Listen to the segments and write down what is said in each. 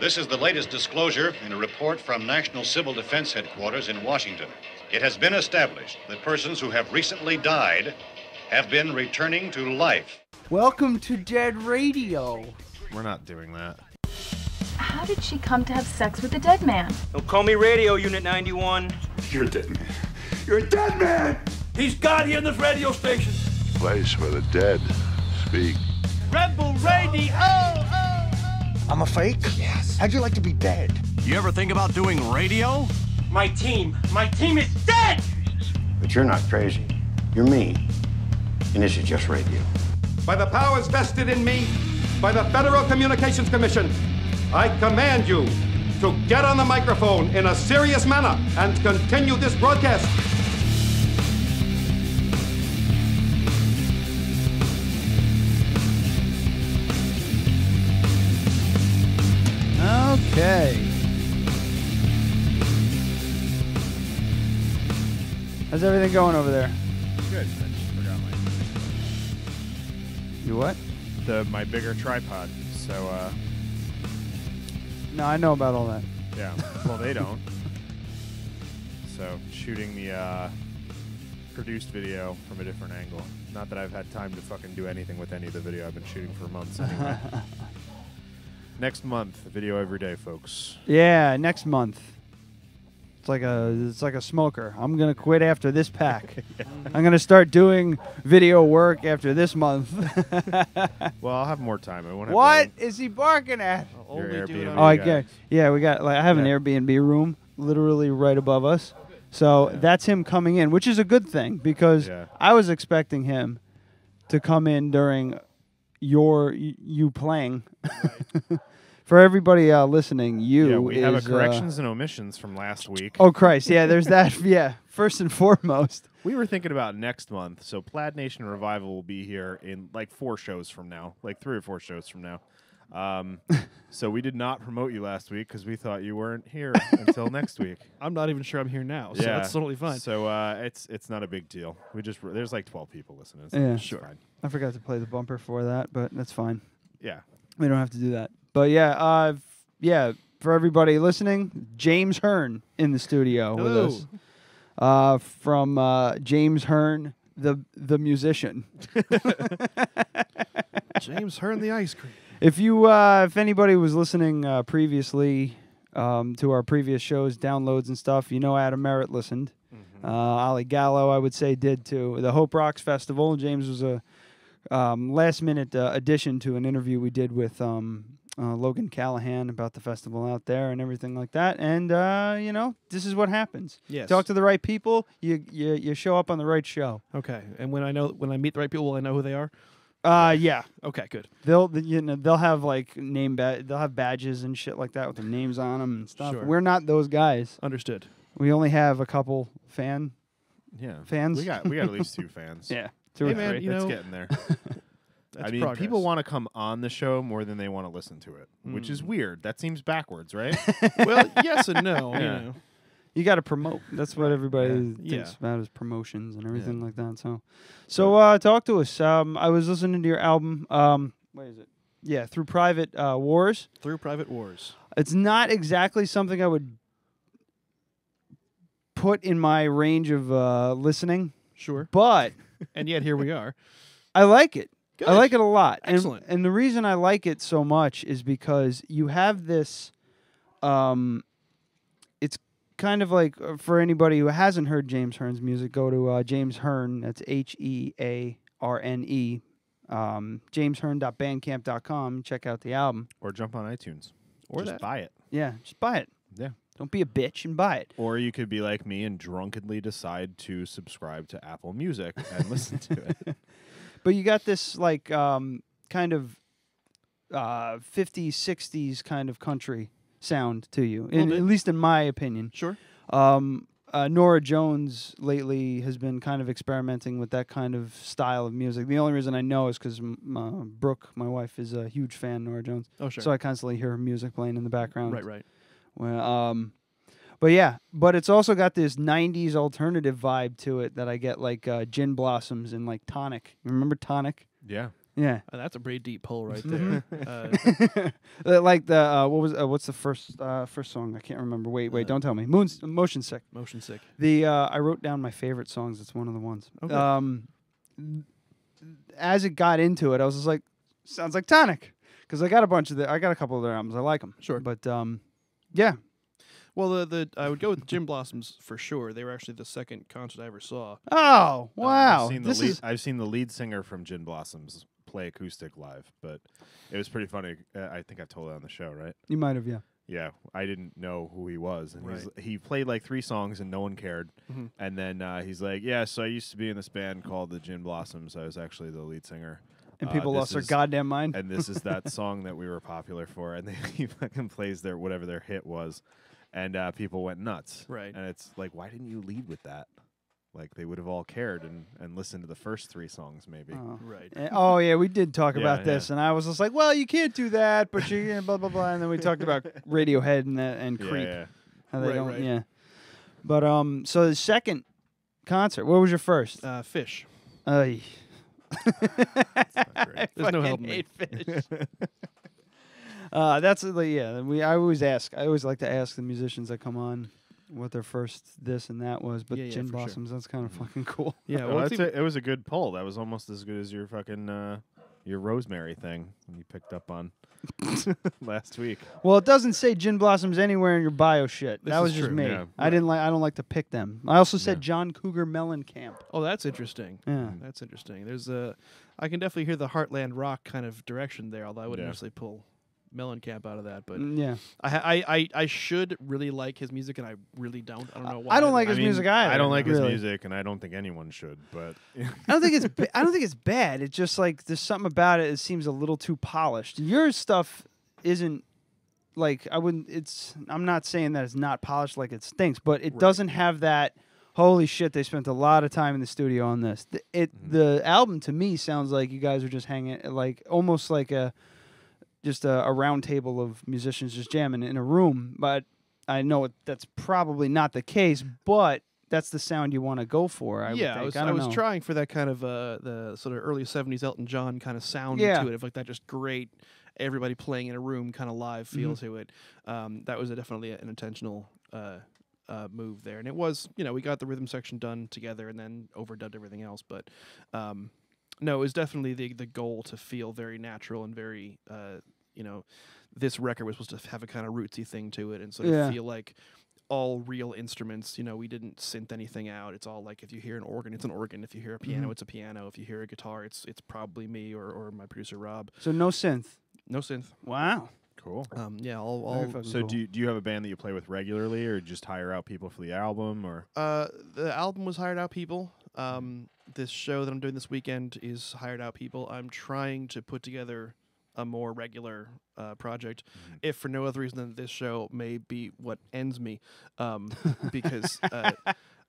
This is the latest disclosure in a report from National Civil Defense Headquarters in Washington. It has been established that persons who have recently died have been returning to life. Welcome to Dead Radio. We're not doing that. How did she come to have sex with a dead man? Don't call me Radio Unit 91. You're a dead man. You're a dead man! He's God here in this radio station. Place where the dead speak. Rebel Radio! I'm a fake? Yes. How'd you like to be dead? You ever think about doing radio? My team is dead! But you're not crazy. You're me. And this is just radio. By the powers vested in me by the Federal Communications Commission, I command you to get on the microphone in a serious manner and continue this broadcast. Okay. How's everything going over there? Good. I just forgot You what? my bigger tripod. So No, I know about all that. yeah. Well, they don't. So shooting the produced video from a different angle. Not that I've had time to fucking do anything with any of the video I've been shooting for months anyway. Next month, video every day, folks. Yeah, next month. It's like a smoker. I'm gonna quit after this pack. Yeah. I'm gonna start doing video work after this month. Well, I'll have more time. I won't have What is he barking at? Your Airbnb Oh, I guys. get. Yeah, we got. Like, I have an Airbnb room literally right above us, so that's him coming in, which is a good thing because I was expecting him to come in during you playing. For everybody listening, we have a corrections and omissions from last week. Oh Christ! Yeah, there's that. Yeah, first and foremost, we were thinking about next month. So Plaid Nation Revival will be here in like 4 shows from now, like 3 or 4 shows from now. So we did not promote you last week because we thought you weren't here until next week. I'm not even sure I'm here now, so that's totally fine. So it's not a big deal. There's like 12 people listening. So yeah, sure. Fine. I forgot to play the bumper for that, but that's fine. Yeah, we don't have to do that. But yeah, for everybody listening, James Hearne in the studio with us. From James Hearne, the musician. James Hearne, the ice cream. If anybody was listening previously to our previous shows, downloads and stuff, you know Adam Merritt listened. Mm-hmm. Ollie Gallo, I would say, did too. The Hope Rocks Festival. James was a last-minute addition to an interview we did with Logan Callahan about the festival out there and everything like that. And this is what happens. Yes. Talk to the right people. You show up on the right show. Okay. And when I meet the right people, will I know who they are? Yeah. Okay, good. They'll have like they'll have badges and shit like that with their names on them and stuff. Sure. We're not those guys. Understood. We only have a couple fans. We got at least 2 fans. Yeah. 2 or 3. Man, It's getting there. That's I mean, progress. people want to come on the show more than they want to listen to it, which is weird. That seems backwards, right? Well, yes and no. Yeah. You know. You got to promote. That's what everybody thinks about is promotions and everything like that. So talk to us. I was listening to your album. What is it? Yeah, Through Private Wars. Through Private Wars. It's not exactly something I would put in my range of listening. Sure. But and yet here we are. I like it. Good. I like it a lot. Excellent. And the reason I like it so much is because you have this. It's kind of like for anybody who hasn't heard James Hearne's music, go to James Hearne. That's HeArne. JamesHearne.bandcamp.com. Check out the album. Or jump on iTunes. Or just buy it. Yeah, just buy it. Yeah. Don't be a bitch and buy it. Or you could be like me and drunkenly decide to subscribe to Apple Music and listen to it. But you got this like kind of 50s, 60s kind of country sound to you, at least in my opinion. Sure. Nora Jones lately has been kind of experimenting with that kind of style of music. The only reason I know is because Brooke, my wife, is a huge fan of Nora Jones. Oh, sure. So I constantly hear her music playing in the background. Right. Well, but it's also got this 90s alternative vibe to it that I get like Gin Blossoms and like Tonic. Remember Tonic? Yeah. Yeah. That's a pretty deep pull right there. Like the what's the first song? I can't remember. Wait, don't tell me. Motion Sick. Motion Sick. The I wrote down my favorite songs. It's one of the ones. Okay. As it got into it, I was just like, sounds like Tonic, because I got a couple of their albums. I like them. Sure. But yeah. Well, I would go with Gin Blossoms for sure. They were actually the second concert I ever saw. Oh wow! I've seen the lead singer from Gin Blossoms play acoustic live, but it was pretty funny. I think I've told it on the show, right? You might have, yeah. Yeah, I didn't know who he was, and he played like 3 songs, and no one cared. And then he's like, "Yeah, so I used to be in this band called the Gin Blossoms. I was actually the lead singer." And people lost their goddamn mind. And this is that song that we were popular for, and he fucking plays whatever their hit was, and people went nuts. Right. And it's like, why didn't you lead with that? Like, they would have all cared and listened to the first 3 songs, maybe. Oh. Right. Oh, yeah, we did talk about this, and I was just like, well, you can't do that, but you blah, blah, blah. And then we talked about Radiohead and Creep. Yeah. How they don't, yeah. But, so the second concert, what was your first? Fish. There's no helping me. Fish. That's, yeah, I always like to ask the musicians that come on what their first this and that was, but Gin Blossoms, that's kind of fucking cool. Yeah, well, it was a good pull. That was almost as good as your fucking your Rosemary thing you picked up on last week. Well, it doesn't say Gin Blossoms anywhere in your bio shit. That was just me. Yeah. I don't like to pick them. I also said John Cougar Mellencamp. Oh, that's interesting. Yeah, that's interesting. I can definitely hear the Heartland rock kind of direction there, although I wouldn't necessarily pull Mellencamp out of that, but yeah, I should really like his music, and I really don't. I don't know why. I don't like his music either. I don't like his music, and I don't think anyone should. But I don't think it's bad. It's just like there's something about it. It seems a little too polished. Your stuff isn't like I'm not saying that it's not polished like it stinks, but it doesn't have that. Holy shit! They spent a lot of time in the studio on this. The album to me sounds like you guys are just hanging, like almost like a round table of musicians just jamming in a room. But I know that's probably not the case, but that's the sound you want to go for. I was trying for that kind of the sort of early 70s Elton John kind of sound to it, of like that just great everybody playing in a room kind of live feel to it. That was definitely an intentional move there. And it was, we got the rhythm section done together and then overdubbed everything else. But no, it was definitely the goal to feel very natural and very, this record was supposed to have a kind of rootsy thing to it and sort of feel like all real instruments. We didn't synth anything out. It's all like if you hear an organ, it's an organ. If you hear a piano, it's a piano. If you hear a guitar, it's probably me or my producer Rob. So no synth. No synth. Wow. Cool. Yeah. All so cool. Do you have a band that you play with regularly, or just hire out people for the album, or? The album was hired out people. This show that I'm doing this weekend is hired out people. I'm trying to put together a more regular project, if for no other reason than this show may be what ends me, because I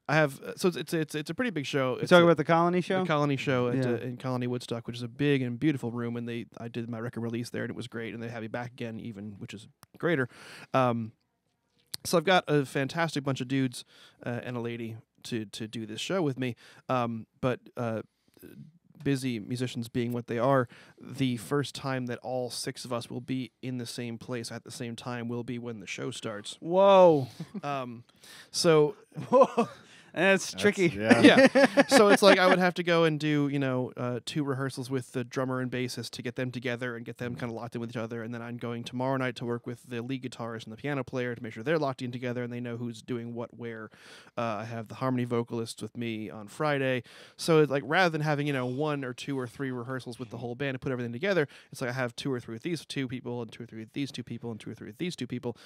have so it's a pretty big show. You're talking about the Colony show? The Colony show in Colony Woodstock, which is a big and beautiful room, and I did my record release there, and it was great, and they have me back again, even, which is greater. So I've got a fantastic bunch of dudes and a lady to do this show with me, but busy musicians being what they are, the first time that all 6 of us will be in the same place at the same time will be when the show starts. Whoa. So that's tricky. Yeah. So it's like I would have to go and do, 2 rehearsals with the drummer and bassist to get them together and get them kind of locked in with each other. And then I'm going tomorrow night to work with the lead guitarist and the piano player to make sure they're locked in together and they know who's doing what where. I have the harmony vocalist with me on Friday. So it's like rather than having, 1 or 2 or 3 rehearsals with the whole band to put everything together, it's like I have 2 or 3 with these 2 people and 2 or 3 with these 2 people and 2 or 3 with these 2 people.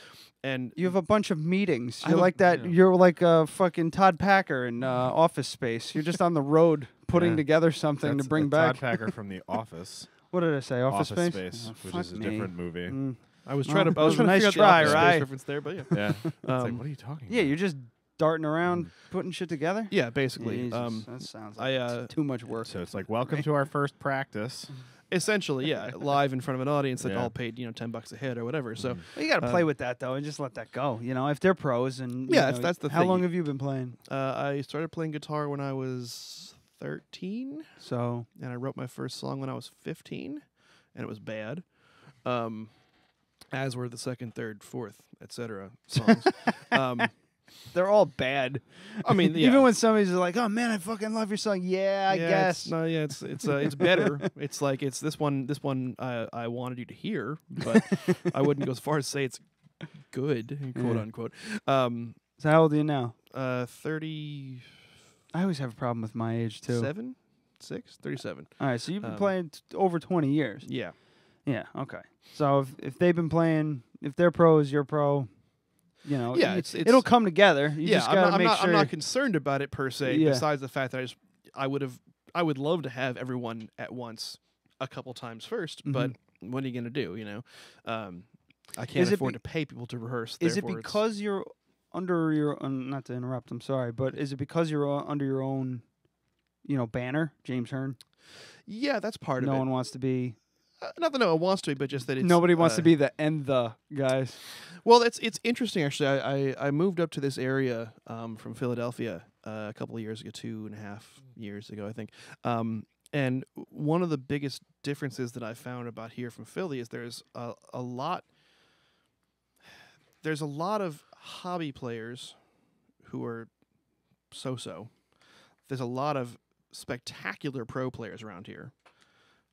And you have a bunch of meetings. You're like that. You're like a fucking Todd Packer in Office Space. You're just on the road putting together something to bring back. Todd Packer from The Office. What did I say? Office Space? Oh, which is a different movie. I was trying to nice figure out the try, Office right? Space reference there, but yeah. Yeah. It's like, what are you talking about? Yeah, you're just darting around putting shit together? Yeah, basically. Jesus, that sounds like too much work. So it's like, welcome to our first practice. Essentially, yeah, live in front of an audience that all paid $10 a head or whatever. So you got to play with that though, and just let that go. If they're pros and that's the how thing. long have you been playing? I started playing guitar when I was 13. So, and I wrote my first song when I was 15, and it was bad. As were the second, third, fourth, etc. songs. they're all bad. I mean, yeah. Even when somebody's like, "Oh man, I fucking love your song." Yeah, I guess. It's better. It's like it's this one. This one I wanted you to hear, but I wouldn't go as far as say it's good, quote unquote. So how old are you now? 30. I always have a problem with my age too. 37. All right, so you've been playing over 20 years. Yeah. Yeah. Okay. So if they've been playing, if they're pros, you're pro. You know, yeah, it'll come together. You just gotta make sure. I'm not concerned about it per se. Yeah. Besides the fact that I would love to have everyone at once a couple times first, but what are you gonna do? You know, I can't afford to pay people to rehearse. Is it because you're under your not to interrupt? I'm sorry, but is it because you're under your own, banner, James Hearne? Yeah, that's part of it. No one wants to be. Not that no one wants to be, but just that it's nobody wants to be the guys. Well, it's interesting actually. I moved up to this area from Philadelphia a couple of years ago, 2.5 years ago, I think. And one of the biggest differences that I found about here from Philly is there's a lot of hobby players who are so-so. There's a lot of spectacular pro players around here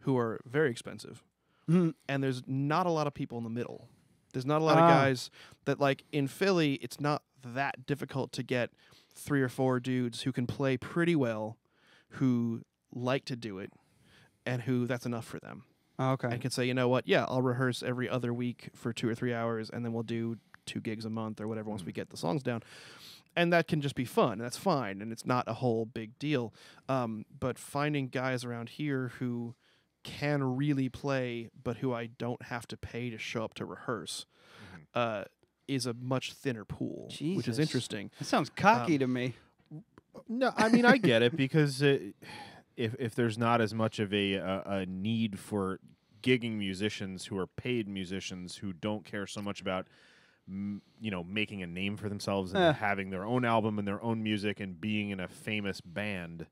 who are very expensive. And there's not a lot of people in the middle. There's not a lot of guys that, like, in Philly, it's not that difficult to get 3 or 4 dudes who can play pretty well, who like to do it, and who that's enough for them. Okay. And can say, you know what, yeah, I'll rehearse every other week for 2 or 3 hours, and then we'll do 2 gigs a month or whatever once we get the songs down. And that can just be fun, and that's fine, and it's not a whole big deal. But finding guys around here who can really play, but who I don't have to pay to show up to rehearse, is a much thinner pool, which is interesting. That sounds cocky to me. No, I mean, I get it, because if there's not as much of a need for gigging musicians who are paid musicians who don't care so much about making a name for themselves and having their own album and their own music and being in a famous band.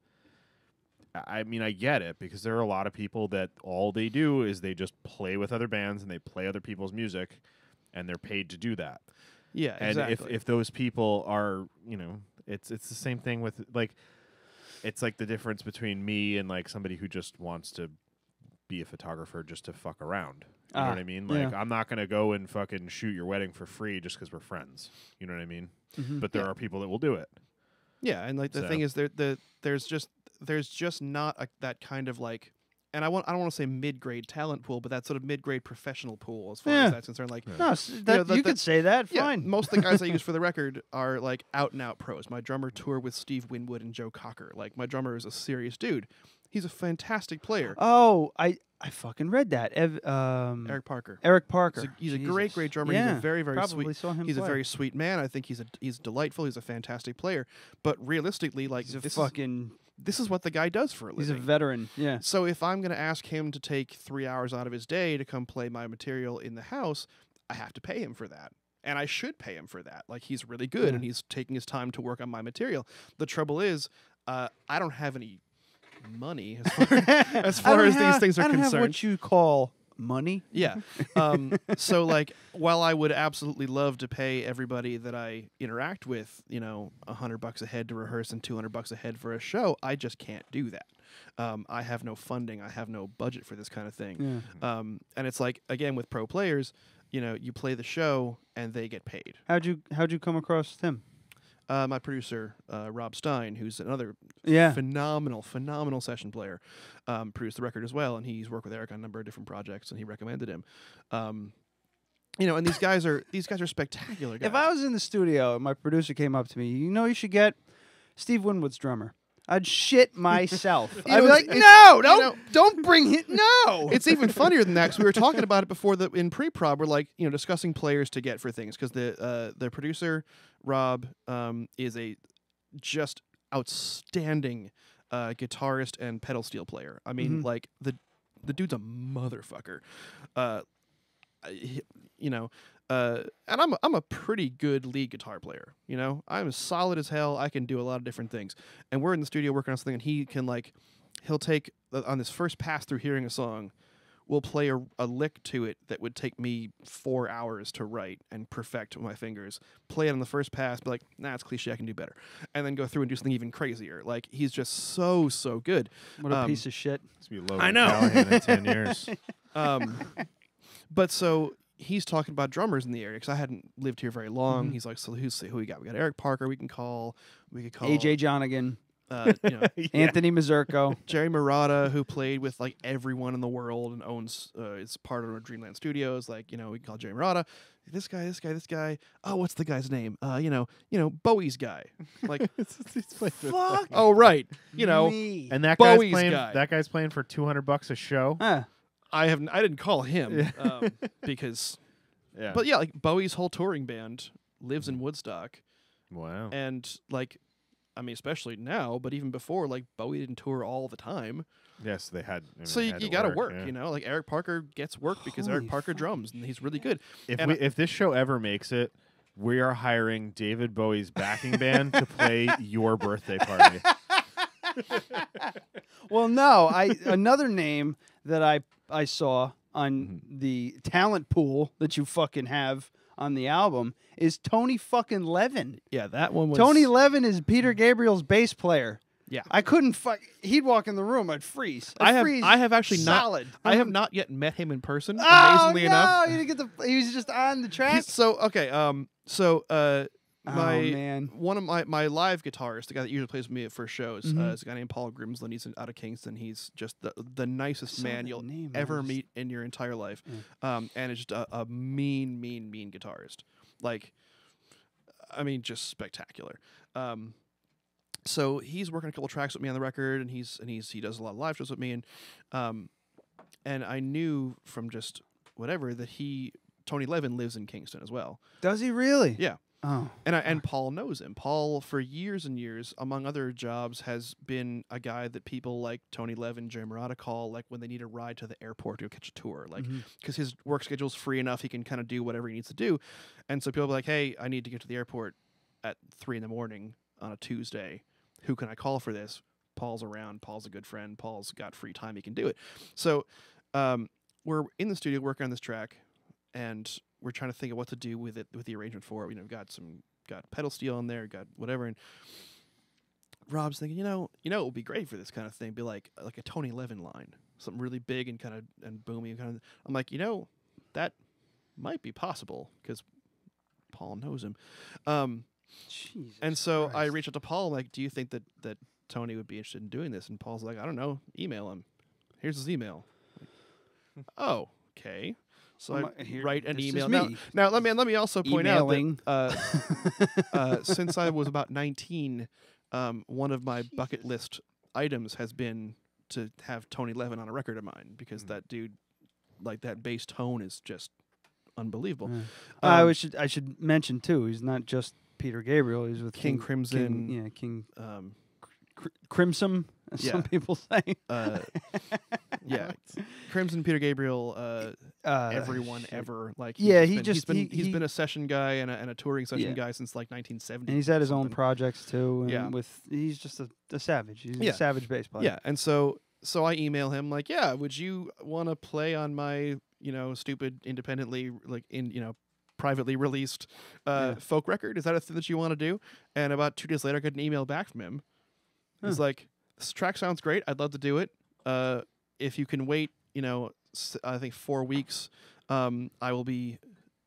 I mean, I get it, because there are a lot of people that all they do is they just play with other bands and they play other people's music, and they're paid to do that. Yeah, and exactly. if those people are, it's the same thing with, like, it's like the difference between me and, like, somebody who just wants to be a photographer just to fuck around. You know what I mean? Like, I'm not going to go and fucking shoot your wedding for free just because we're friends. You know what I mean? But there are people that will do it. Yeah, and like the thing is, there's just not that kind of, like, and I don't want to say mid-grade talent pool, but that sort of mid-grade professional pool as far as that's concerned. Like, you could say that. Fine. Most of the guys I use for the record are, like, out-and-out pros. My drummer toured with Steve Winwood and Joe Cocker. Like, my drummer is a serious dude. He's a fantastic player. Oh, I fucking read that. Eric Parker. Eric Parker. He's a great drummer. Yeah, he's a very, very probably sweet. saw him he's play. a very sweet man. I think he's delightful. He's a fantastic player. But realistically, like, this is what the guy does for a living. He's a veteran. Yeah. So if I'm going to ask him to take 3 hours out of his day to come play my material in the house, I have to pay him for that. And I should pay him for that. Like, he's really good, and he's taking his time to work on my material. The trouble is, I don't have any money as far as these things are concerned. I don't have what you call money. Yeah. So, like, while I would absolutely love to pay everybody that I interact with, $100 a head to rehearse and $200 a head for a show, I just can't do that. I have no funding. I have no budget for this kind of thing. Yeah. And it's like, again, with pro players, you play the show and they get paid. How'd you come across him? My producer, Rob Stein, who's another phenomenal session player, produced the record as well, and he's worked with Eric on a number of different projects, and he recommended him. And these guys are spectacular guys. If I was in the studio and my producer came up to me, you should get Steve Winwood's drummer. I'd shit myself. I'd be like, no, don't bring it. No. It's even funnier than that, because we were talking about it before in pre-prod. We're like, discussing players to get for things, because the producer Rob is a just outstanding guitarist and pedal steel player. I mean, like, the dude's a motherfucker. and I'm a pretty good lead guitar player. You know, I'm solid as hell. I can do a lot of different things. And we're in the studio working on something, and he can he'll take on this first pass through hearing a song, we'll play a lick to it that would take me 4 hours to write and perfect with my fingers. Play it on the first pass, be like, nah, it's cliche, I can do better. And then go through and do something even crazier. Like, he's just so good. What a piece of shit. It's gonna be Logan I know. Callahan in 10 years. But so he's talking about drummers in the area because I hadn't lived here very long. Mhm. He's like, so who we got? We got Eric Parker we could call. AJ Jonigan. Yeah. Anthony Mazurko. Jerry Murata, who played with everyone in the world and owns is part of Dreamland Studios. We can call Jerry Murata. This guy. Oh, what's the guy's name? Bowie's guy. Like, fuck. Oh, right. Me. And that Bowie's guy's playing. guy. That guy's playing for $200 a show. I didn't call him because. Yeah. But yeah, Bowie's whole touring band lives in Woodstock. Wow. And especially now, but even before, Bowie didn't tour all the time. Yes, they had. So they you had to got to work. work. Eric Parker gets work because Holy Eric Parker drums, and he's really good. If this show ever makes it, we are hiring David Bowie's backing band to play your birthday party. Well, no, another name that I saw on the talent pool that you fucking have on the album is Tony fucking Levin. Yeah, that one was... Tony Levin is Peter Gabriel's bass player. Yeah. I couldn't he'd walk in the room, I'd freeze. I have actually solid. I have not yet met him in person, Oh, amazingly enough. You didn't get he was just on the track. Man. One of my live guitarist, the guy that usually plays with me at first shows, is a guy named Paul Grimsland. He's out of Kingston. He's just the nicest man you'll ever meet in your entire life. And it's just a mean guitarist. Just spectacular. So he's working a couple tracks with me on the record, and he does a lot of live shows with me, and I knew from just whatever that Tony Levin lives in Kingston as well. Does he really? Yeah. Oh. And Paul knows him. Paul, for years and years, among other jobs, has been a guy that people like Tony Levin, Jerry Murata call when they need a ride to the airport to go catch a tour. Because his work schedule's free enough, he can kind of do whatever he needs to do. And so people will be like, hey, I need to get to the airport at 3 a.m. on a Tuesday. Who can I call for this? Paul's around. Paul's a good friend. Paul's got free time. He can do it. So we're in the studio working on this track, and we're trying to think of what to do with it, with the arrangement for it. We've got pedal steel in there, got whatever. And Rob's thinking, it would be great for this kind of thing. Be like a Tony Levin line, something really big and kind of and boomy. I'm like, that might be possible because Paul knows him. Jesus and so Christ. I reached out to Paul, like, do you think that Tony would be interested in doing this? And Paul's like, I don't know, email him. Here's his email. Oh, okay. So I write an email. Now let me also point out that since I was about 19, one of my bucket list items has been to have Tony Levin on a record of mine because that dude, that bass tone is just unbelievable. I should mention too, he's not just Peter Gabriel. He's with King Crimson. King Crimson, as some people say. Yeah, Crimson, Peter Gabriel, everyone ever. He's been a session guy and a touring session guy since 1970. And he's had his own projects too. And yeah, he's just a savage. He's a savage bass player. Yeah, and so I email him like, yeah, would you want to play on my stupid independently privately released folk record? Is that a thing that you want to do? And about 2 days later, I got an email back from him. He's like, this track sounds great. I'd love to do it. If you can wait, I think 4 weeks, I will be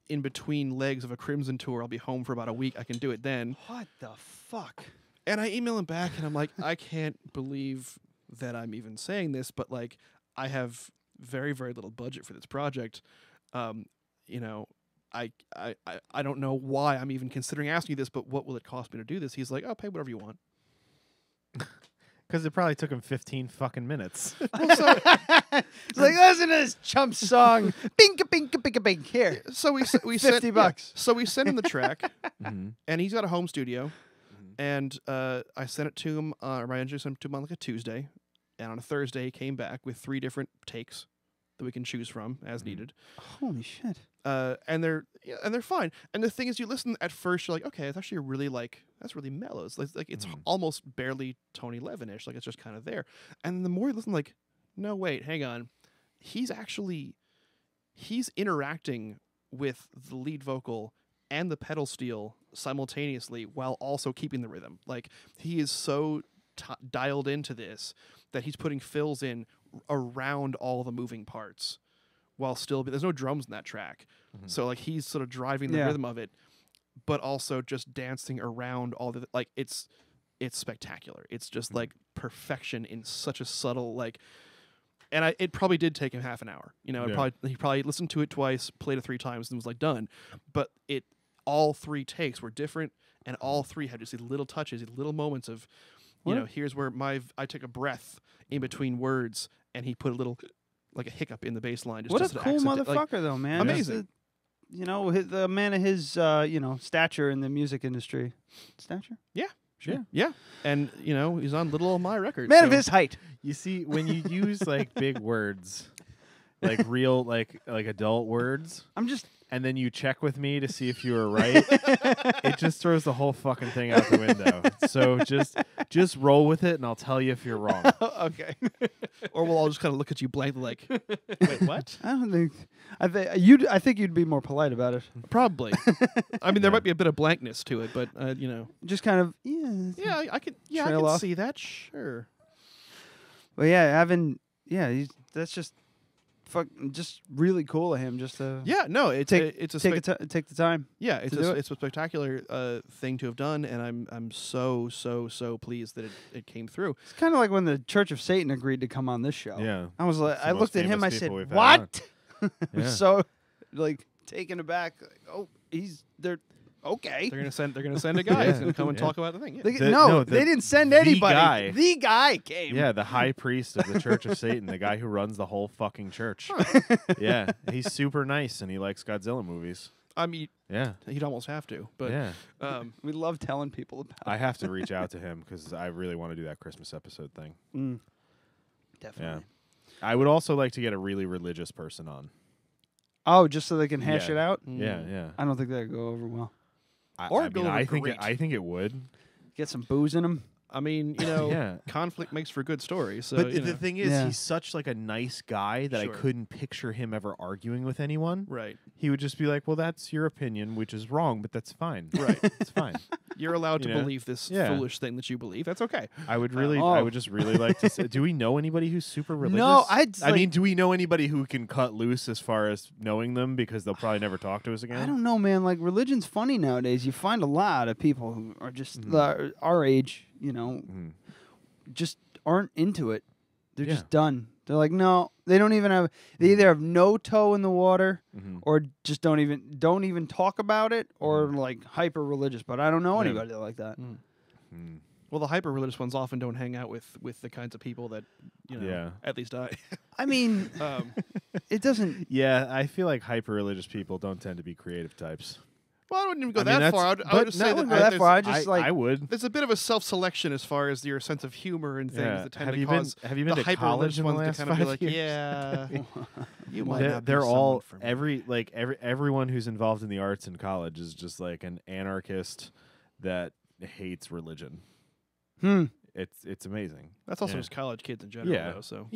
in between legs of a Crimson tour. I'll be home for about a week. I can do it then. What the fuck? And I email him back, and I'm like, I can't believe that I'm even saying this, but I have very, very little budget for this project. I don't know why I'm even considering asking you this, but what will it cost me to do this? He's like, oh, pay whatever you want. Because it probably took him 15 fucking minutes. It's like, listen to this chump song. Bink, bink, bink, bink. Here. So we $50. Yeah. So we sent him the track, and he's got a home studio. And I sent it to him. I introduced him to him on a Tuesday, and on a Thursday he came back with 3 different takes that we can choose from as needed. Holy shit. And they're fine. And the thing is, you listen at first, you're like, okay, it's actually really that's really mellow. It's like it's almost barely Tony Levin-ish. Like it's just kind of there. And the more you listen, like, no, wait, hang on. He's interacting with the lead vocal and the pedal steel simultaneously while also keeping the rhythm. Like he is so dialed into this that he's putting fills in around all the moving parts while still there's no drums in that track. So like he's sort of driving the rhythm of it, but also just dancing around all the like it's spectacular. It's just like perfection in such a subtle like. And it probably did take him half an hour. You know, he probably listened to it twice, played it 3 times, and was like done. But all 3 takes were different, and all 3 had just these little touches, these little moments of, you know, here's where I took a breath in between words, and he put a little, like a hiccup in the bass line. What a cool motherfucker, though, man. Amazing. You know, the man of his, stature in the music industry. Stature? Yeah. Sure. Yeah. And, you know, he's on Little Old My Records. Man of his height. You see, when you use like big words, like real, like adult words, and then you check with me to see if you were right, it just throws the whole fucking thing out the window. So just roll with it, and I'll tell you if you're wrong. Okay. Or we'll all just kind of look at you blankly, like, wait, what? I don't think. I think you'd be more polite about it. Probably. I mean, there might be a bit of blankness to it, but you know, just kind of yeah. I can see that. Sure. Well, yeah, that's just really cool of him. Just to take the time. Yeah, it's a spectacular thing to have done, and I'm so pleased that it came through. It's kind of like when the Church of Satan agreed to come on this show. Yeah, I was like, I looked at him, I said, "What?" So like taken aback. Like, oh, they're okay. They're gonna send a guy who's gonna come and talk about the thing. Yeah. They didn't send anybody. The guy came. Yeah, the high priest of the Church of Satan, the guy who runs the whole fucking church. Yeah, he's super nice and he likes Godzilla movies. I mean, yeah, he'd almost have to. But yeah, we love telling people about it. I have to reach out to him because I really want to do that Christmas episode thing. Definitely. Yeah. I would also like to get a really religious person on. Oh, just so they can hash it out? Yeah, yeah. I don't think that'd go over well. I think it would. Get some booze in him. I mean, you know, conflict makes for good stories. So, but the thing is, he's such like a nice guy that I couldn't picture him ever arguing with anyone. Right. He would just be like, "Well, that's your opinion, which is wrong, but that's fine. Right. It's fine. You're allowed to believe this foolish thing that you believe. That's okay." I would just really like to say, do we know anybody who's super religious? No, I mean, do we know anybody who can cut loose as far as knowing them because they'll probably never talk to us again? I don't know, man. Like, religion's funny nowadays. You find a lot of people who are just our age, you know, just aren't into it. They're just done. They're like, no, they don't even have. They either have no toe in the water, or just don't even talk about it, or like hyper religious. But I don't know anybody like that. Well, the hyper religious ones often don't hang out with the kinds of people that at least I. I mean, it doesn't. Yeah, I feel like hyper religious people don't tend to be creative types. Well, I wouldn't even go that far. I would just say that I would. There's a bit of a self-selection as far as your sense of humor and things that tend to cause. Have you been to college in the last 5 years? Yeah, you might not. They're all everyone who's involved in the arts in college is just like an anarchist that hates religion. It's amazing. That's also just college kids in general, though. So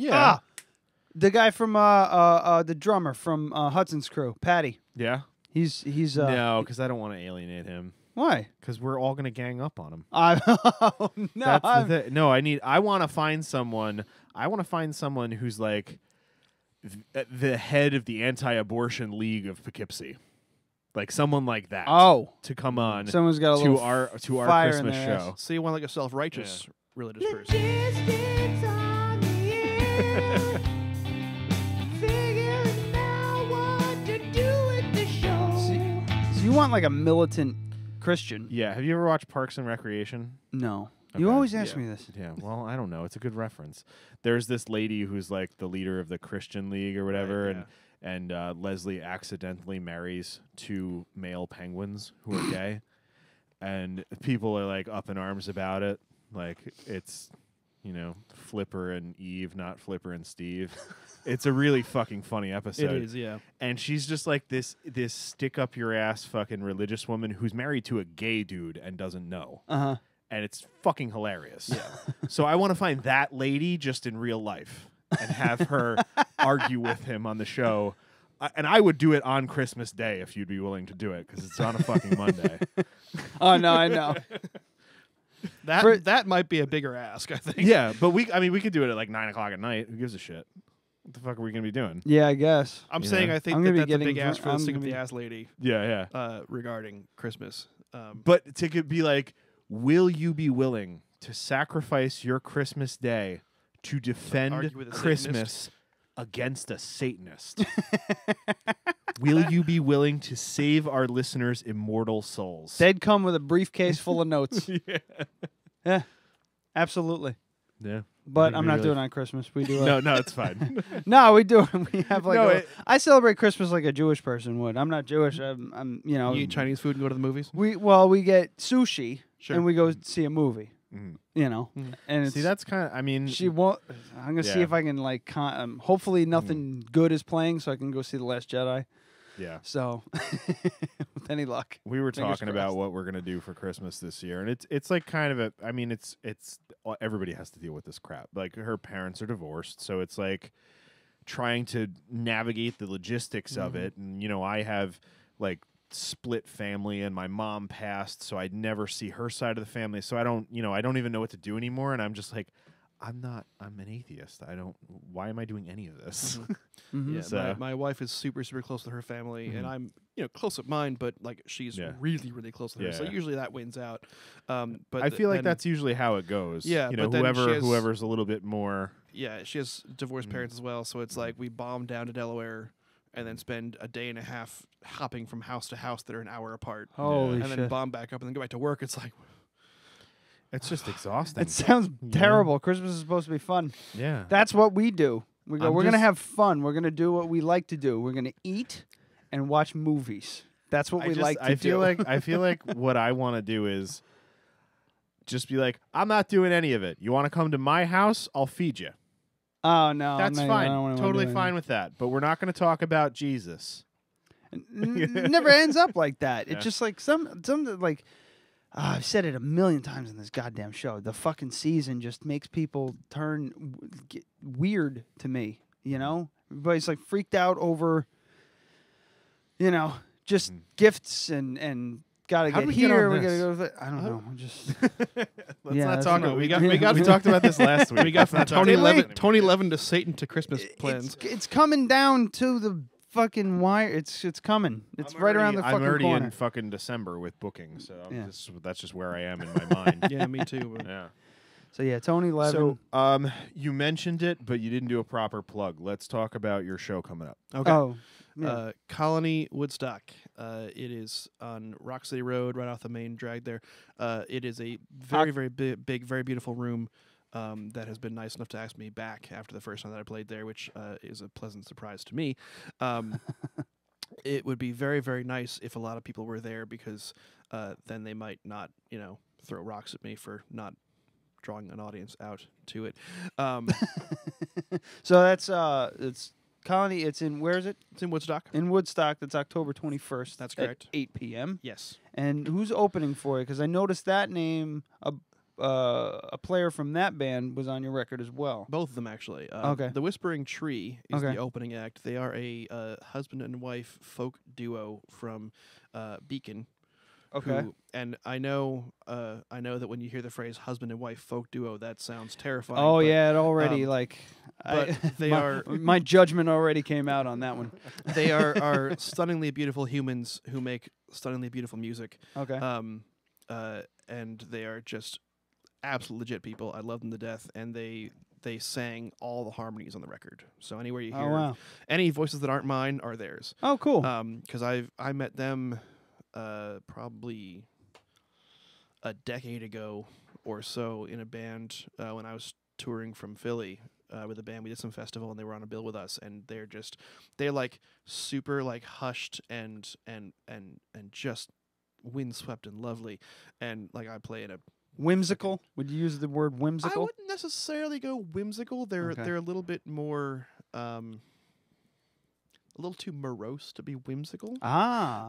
the guy from the drummer from Hudson's Crew, Patty. Yeah. He's no, because I don't want to alienate him. Why? Because we're all gonna gang up on him. No, I want to find someone. I want to find someone who's like the head of the anti-abortion league of Poughkeepsie, like someone like that. Oh, to come on. Someone's got a to our Christmas show. So you want like a self-righteous religious person. You want like a militant Christian. Yeah. Have you ever watched Parks and Recreation? No. Okay. You always ask me this. Yeah. Well, I don't know. It's a good reference. There's this lady who's like the leader of the Christian League or whatever, and Leslie accidentally marries 2 male penguins who are gay, and people are like up in arms about it. Like it's Flipper and Eve, not Flipper and Steve. It's a really fucking funny episode. It is, yeah. And she's just like this stick up your ass fucking religious woman who's married to a gay dude and doesn't know. Uh-huh. And it's fucking hilarious. Yeah. So I want to find that lady just in real life and have her argue with him on the show. And I would do it on Christmas Day if you'd be willing to do it, because it's on a fucking Monday. Oh, no, I know. That might be a bigger ask, I think. Yeah, but we could do it at like 9 o'clock at night. Who gives a shit? What the fuck are we gonna be doing? Yeah, I guess. I'm saying I think that's a big ask for the stick of the ass lady. Yeah. Regarding Christmas. But to be like, will you be willing to sacrifice your Christmas day to defend Christmas against a Satanist? Will you be willing to save our listeners' immortal souls? They'd come with a briefcase full of notes. Yeah, absolutely. Yeah. But I'm not doing it on Christmas. We do it. No, it's fine. No, we do it. We have like I celebrate Christmas like a Jewish person would. I'm not Jewish. I'm You eat Chinese food and go to the movies? We get sushi and we go see a movie. And see, that's kind of. I mean, she won't. I'm gonna see if I can hopefully nothing good is playing, so I can go see The Last Jedi. Yeah. So, with any luck, we were talking about what we're gonna do for Christmas this year, and it's like kind of a. I mean, it's everybody has to deal with this crap. Like her parents are divorced, so it's like trying to navigate the logistics of it. And I have like split family, and my mom passed, so I'd never see her side of the family. So I don't even know what to do anymore. And I'm just like, I'm an atheist. Why am I doing any of this? Yeah, so, my wife is super, super close to her family, and I'm close with mine, but like she's really, really close to her. So usually that wins out. But I feel like that's usually how it goes. Yeah, but whoever's a little bit more. Yeah, she has divorced parents as well, so it's like we bomb down to Delaware and then spend a day and a half hopping from house to house that are an hour apart. Holy and then bomb back up and then go back to work. It's like, it's just exhausting. It sounds terrible. Christmas is supposed to be fun. Yeah. That's what we do. We go, we're going to have fun. We're going to do what we like to do. We're going to eat and watch movies. That's what we like to do. I feel like what I want to do is just be like, I'm not doing any of it. You want to come to my house? I'll feed you. Oh, no. That's fine. Totally fine with that. But we're not going to talk about Jesus. It never ends up like that. It's just like some like I've said it a million times in this goddamn show. The fucking season just makes people get weird to me, Everybody's like freaked out over just gifts and gotta get here. We gotta go. I don't know. Just let's not talk about. We talked about this last week. We got from Tony Levin to Satan to Christmas plans. It's coming down to the fucking wire. It's coming. It's right around the fucking corner. I'm already in fucking December with booking, so that's just where I am in my mind. Yeah, me too. Yeah. So yeah, Tony Levin. So you mentioned it, but you didn't do a proper plug. Let's talk about your show coming up. Okay. Oh. Yeah. Colony Woodstock. It is on Rock City Road, right off the main drag there. It is a very, very big, very beautiful room that has been nice enough to ask me back after the first time that I played there, which is a pleasant surprise to me. It would be very, very nice if a lot of people were there, because then they might not, throw rocks at me for not drawing an audience out to it. So that's it's Colony. It's in, where is it? It's in Woodstock. In Woodstock. That's October 21st. That's correct. At 8 p.m. Yes. And who's opening for it? Because I noticed that name, a player from that band was on your record as well. Both of them, actually. Okay. The Whispering Tree is the opening act. They are a husband and wife folk duo from Beacon. Okay. And I know that when you hear the phrase husband and wife folk duo, that sounds terrifying. Oh, yeah, it already, my judgment already came out on that one. They are stunningly beautiful humans who make stunningly beautiful music. Okay. And they are just absolute legit people. I love them to death, and they sang all the harmonies on the record. So anywhere you hear any voices that aren't mine are theirs. Oh, cool. Because I met them probably a decade ago or so in a band when I was touring from Philly with a band. We did some festival and they were on a bill with us, and they're like super like hushed and just windswept and lovely, and like I play in a Whimsical? Would you use the word whimsical? I wouldn't necessarily go whimsical. They're a little bit more, a little too morose to be whimsical.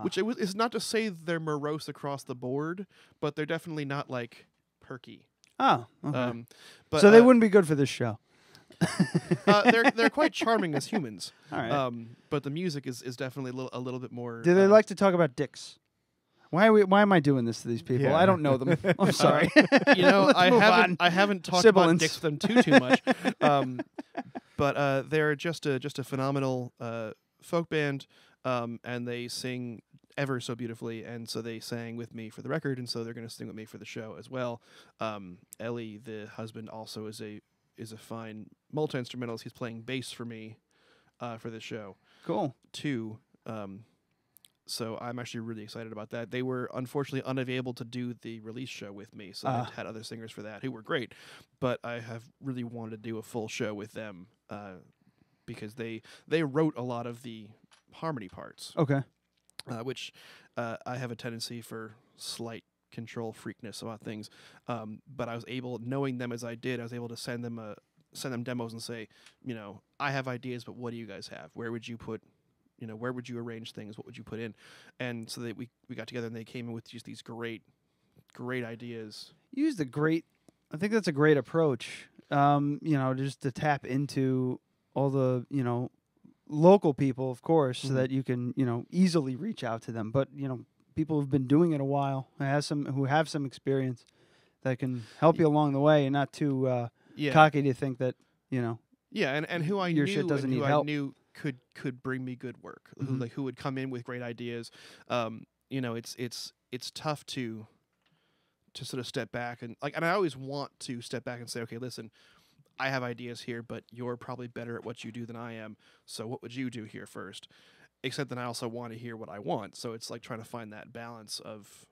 Which is not to say they're morose across the board, but they're definitely not like perky. Oh, okay. But, so they wouldn't be good for this show. they're quite charming as humans. All right. But the music is definitely a little bit more. Do they like to talk about dicks? Why am I doing this to these people? Yeah. I don't know them. I'm sorry. I haven't talked about dicks with them too much. But they're just a phenomenal folk band, and they sing ever so beautifully, and so they sang with me for the record, and so they're going to sing with me for the show as well. Ellie, the husband, also is a fine multi-instrumentalist. He's playing bass for me for this show. Cool. Too. So I'm actually really excited about that. They were unfortunately unable to do the release show with me, so I had other singers for that who were great. But I have really wanted to do a full show with them because they wrote a lot of the harmony parts. Okay. Which I have a tendency for slight control freakness about things. But I was able, knowing them as I did, I was able to send them demos and say, I have ideas, but what do you guys have? Where would you put? Where would you arrange things? What would you put in? And so that we got together and they came in with just these great ideas. You used I think that's a great approach. Just to tap into all the, local people, of course, so that you can, easily reach out to them. But, people who've been doing it a while, who have some experience that can help you along the way and not too cocky to think that, Yeah, and who I your knew shit doesn't and who need help. I knew could bring me good work. Who would come in with great ideas. It's tough to sort of step back and I always want to step back and say, okay, listen, I have ideas here, but you're probably better at what you do than I am. So what would you do here first? Except that I also want to hear what I want. So it's like trying to find that balance of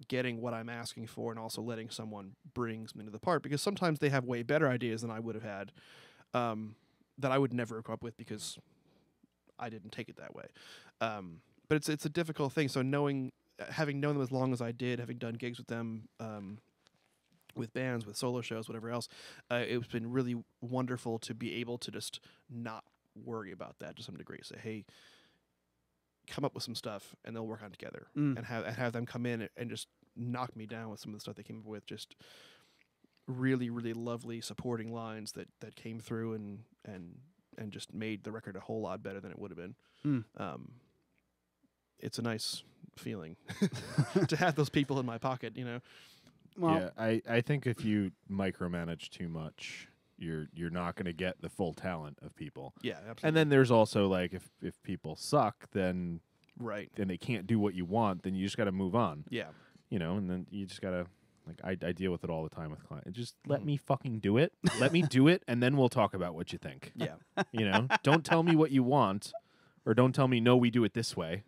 getting what I'm asking for and also letting someone bring something to the part, because sometimes they have way better ideas than I would have had, that I would never have come up with because I didn't take it that way. But it's a difficult thing. So having known them as long as I did, having done gigs with them, with bands, with solo shows, whatever else, it's been really wonderful to be able to just not worry about that to some degree. Say, hey, come up with some stuff, and they'll work on it together, and have them come in and just knock me down with some of the stuff they came up with. Just really, really lovely supporting lines that came through and just made the record a whole lot better than it would have been. It's a nice feeling to have those people in my pocket, Well, yeah, I think if you micromanage too much, you're not going to get the full talent of people. Yeah, absolutely. And then there's also like if people suck, then right, then they can't do what you want, then you just got to move on. Yeah, and then you just got to I deal with it all the time with clients. Just let me fucking do it. Let me do it, and then we'll talk about what you think. Yeah, don't tell me what you want, or don't tell me no, we do it this way.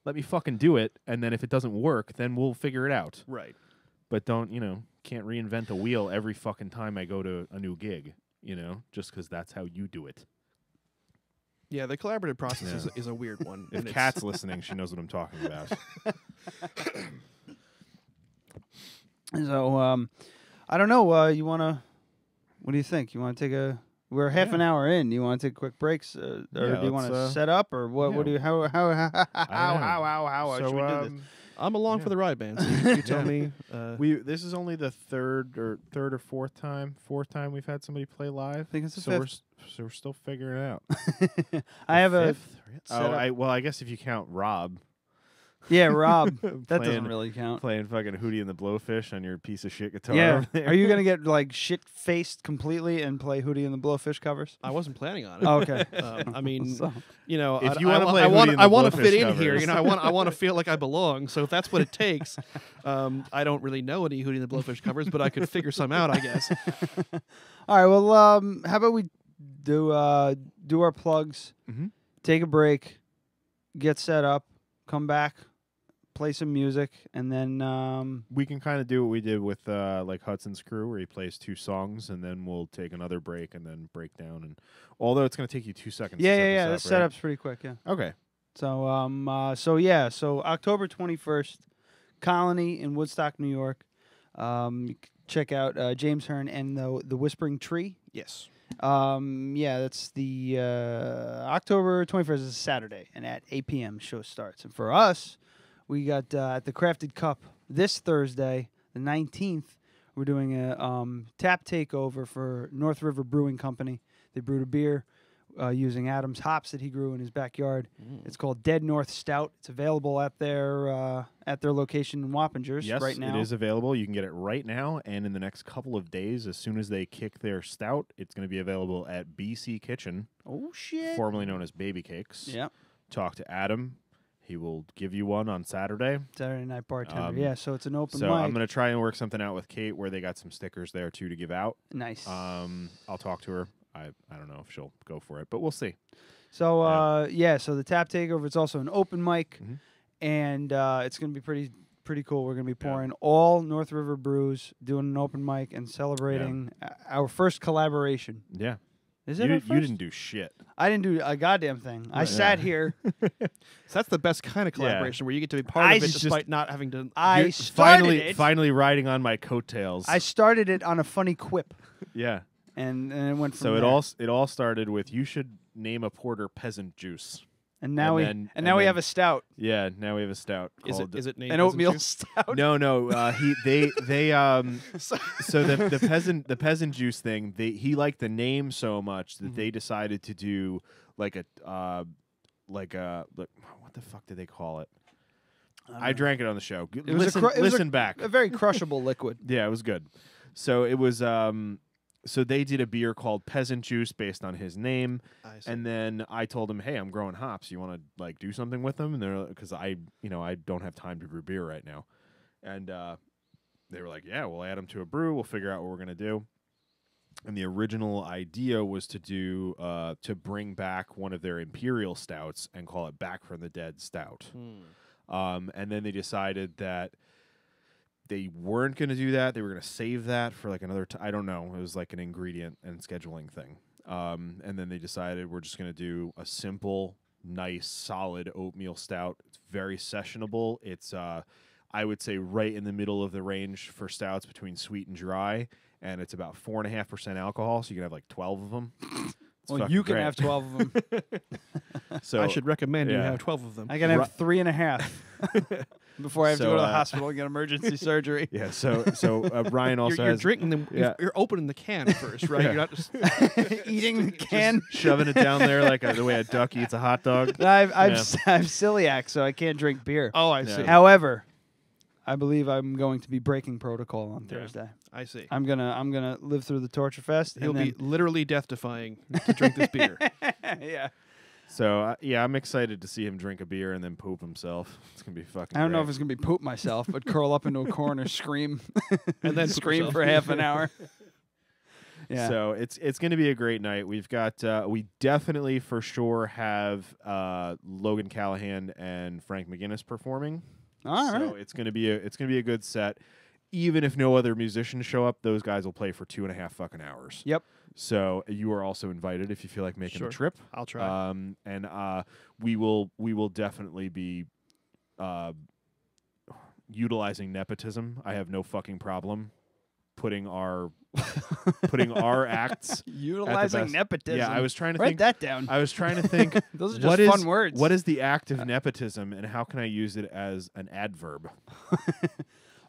Let me fucking do it, and then if it doesn't work, then we'll figure it out. Right. But can't reinvent the wheel every fucking time I go to a new gig, just because that's how you do it. Yeah, the collaborative process is a weird one. If Kat's listening, she knows what I'm talking about. So, I don't know. What do you think? You want to take we're half an hour in. Do you want to take quick breaks, or do you want to set up, or what? Yeah. What do you? How should we do this? I'm along for the ride, man. So you tell me. This is only the third or fourth time we've had somebody play live. I think it's the fifth. We're still figuring it out. I have fifth? I guess if you count Rob. Yeah, Rob. That doesn't really count. Playing fucking Hootie and the Blowfish on your piece of shit guitar. Yeah. Over there. Are you gonna get shit-faced completely and play Hootie and the Blowfish covers? I wasn't planning on it. Oh, okay. I mean, if you want to play, I want to fit in here. I want to feel like I belong. So if that's what it takes, I don't really know any Hootie and the Blowfish covers, but I could figure some out, I guess. All right. Well, how about we do our plugs, take a break, get set up, come back, play some music, and then we can kind of do what we did with Hudson's Crew, where he plays 2 songs, and then we'll take another break and then break down. And although it's going to take you 2 seconds. Yeah. The setup's pretty quick. Yeah. Okay. So so October 21st, Colony in Woodstock, New York. You can check out James Hearne and the Whispering Tree. Yes. Yeah, that's the October 21st is a Saturday, and at 8 p.m. show starts. And for us, we got at the Crafted Cup this Thursday, the 19th. We're doing a tap takeover for North River Brewing Company. They brewed a beer using Adam's hops that he grew in his backyard. It's called Dead North Stout. It's available at their location in Wappingers right now. Yes, it is available. You can get it right now, and in the next couple of days, as soon as they kick their stout, it's going to be available at BC Kitchen. Oh, shit. Formerly known as Baby Cakes. Yeah. Talk to Adam. He will give you one on Saturday. Saturday Night Bartender. Yeah, so it's an open so mic. I'm going to try and work something out with Kate where they got some stickers there, too, to give out. Nice. I'll talk to her. I don't know if she'll go for it, but we'll see. So, so the tap takeover, it's also an open mic, and it's going to be pretty cool. We're going to be pouring all North River brews, doing an open mic, and celebrating our first collaboration. Yeah. Is it our first? You didn't do shit. I didn't do a goddamn thing. I sat here. So that's the best kind of collaboration where you get to be part of it despite not having to. I started it. Finally riding on my coattails. I started it on a funny quip. Yeah. And it went from so there. it all started with you should name a porter peasant juice. And now we have a stout. Yeah, now we have a stout. Is it named an oatmeal stout? No. So the peasant juice thing. He liked the name so much that they decided to do what the fuck did they call it? I drank it on the show. Listen back. A very crushable liquid. Yeah, it was good. So it was. So they did a beer called Peasant Juice based on his name, and then I told him, "Hey, I'm growing hops. You want to do something with them?" And they're because I don't have time to brew beer right now, and they were like, "Yeah, we'll add them to a brew. We'll figure out what we're gonna do." And the original idea was to do to bring back one of their imperial stouts and call it Back from the Dead Stout, and then they decided that they weren't going to do that. They were going to save that for another I don't know. It was like an ingredient and scheduling thing. And then they decided we're just going to do a simple, nice, solid oatmeal stout. It's very sessionable. It's, I would say, right in the middle of the range for stouts between sweet and dry. And it's about 4.5% alcohol, so you can have 12 of them. Well, you can have 12 of them. So I should recommend you have 12 of them. I can have 3.5 before I have to go to the hospital and get emergency surgery. Yeah. So Ryan also you're drinking them. Yeah. You're opening the can first, right? You're not just eating the can, shoving it down there like the way a duck eats a hot dog. I've celiac, so I can't drink beer. Oh, I see. However, I believe I'm going to be breaking protocol on Thursday. I see. I'm gonna live through the torture fest. He'll be literally death-defying to drink this beer. Yeah. So I'm excited to see him drink a beer and then poop himself. It's gonna be fucking. I don't know great. if it's gonna be poop myself, but curl up into a corner, scream, and then scream for half an hour. Yeah. So it's going to be a great night. We've got we definitely for sure have Logan Callahan and Frank McGinnis performing. All right. So it's going to be a good set. Even if no other musicians show up, those guys will play for 2.5 fucking hours. Yep. So you are also invited if you feel like making the trip. I'll try. And we will definitely be utilizing nepotism. I have no fucking problem putting our acts utilizing nepotism. Yeah, I was trying to write think that down. I was trying to think those are just fun words. What is the act of nepotism, and how can I use it as an adverb?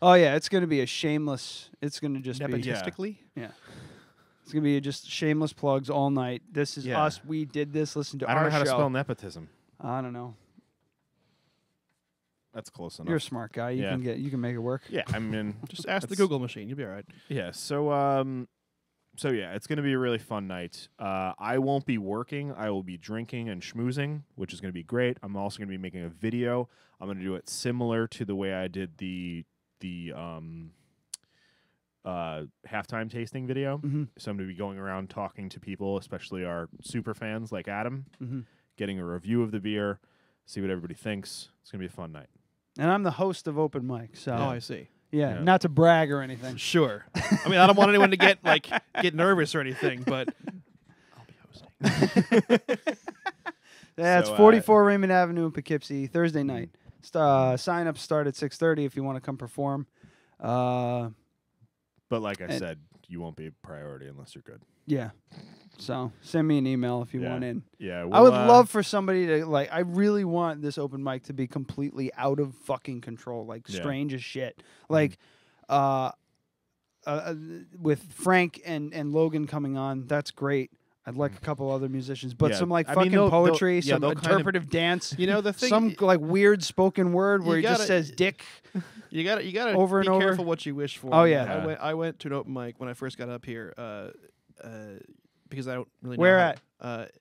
Oh yeah, it's going to be a shameless. It's going to just nepotistically. Yeah. It's going to be just shameless plugs all night. This is us. We did this. Listen to our show. I don't know how to spell nepotism. I don't know. That's close enough. You're a smart guy. You can make it work. Yeah, I mean, just ask the Google machine. You'll be all right. Yeah. So yeah, it's going to be a really fun night. I won't be working. I will be drinking and schmoozing, which is going to be great. I'm also going to be making a video. I'm going to do it similar to the way I did the halftime tasting video. Mm-hmm. So I'm going to be going around talking to people, especially our super fans like Adam, getting a review of the beer, see what everybody thinks. It's going to be a fun night. And I'm the host of Open Mic. So I see. Yeah, not to brag or anything. Sure. I mean, I don't want anyone to get nervous or anything, but I'll be hosting. That's 44 Raymond Avenue in Poughkeepsie, Thursday night. Sign-ups start at 6:30 if you want to come perform. But like I said, you won't be a priority unless you're good. Yeah. So send me an email if you want in. Yeah, I would love for somebody to I really want this open mic to be completely out of fucking control, like strange as shit. Like, with Frank and Logan coming on, that's great. I'd like a couple other musicians, but some fucking poetry, some interpretive dance. You know the thing, some weird spoken word where he just says "dick." You gotta over be and over. careful what you wish for. Oh yeah. I went to an open mic when I first got up here, because I don't really know where how, at.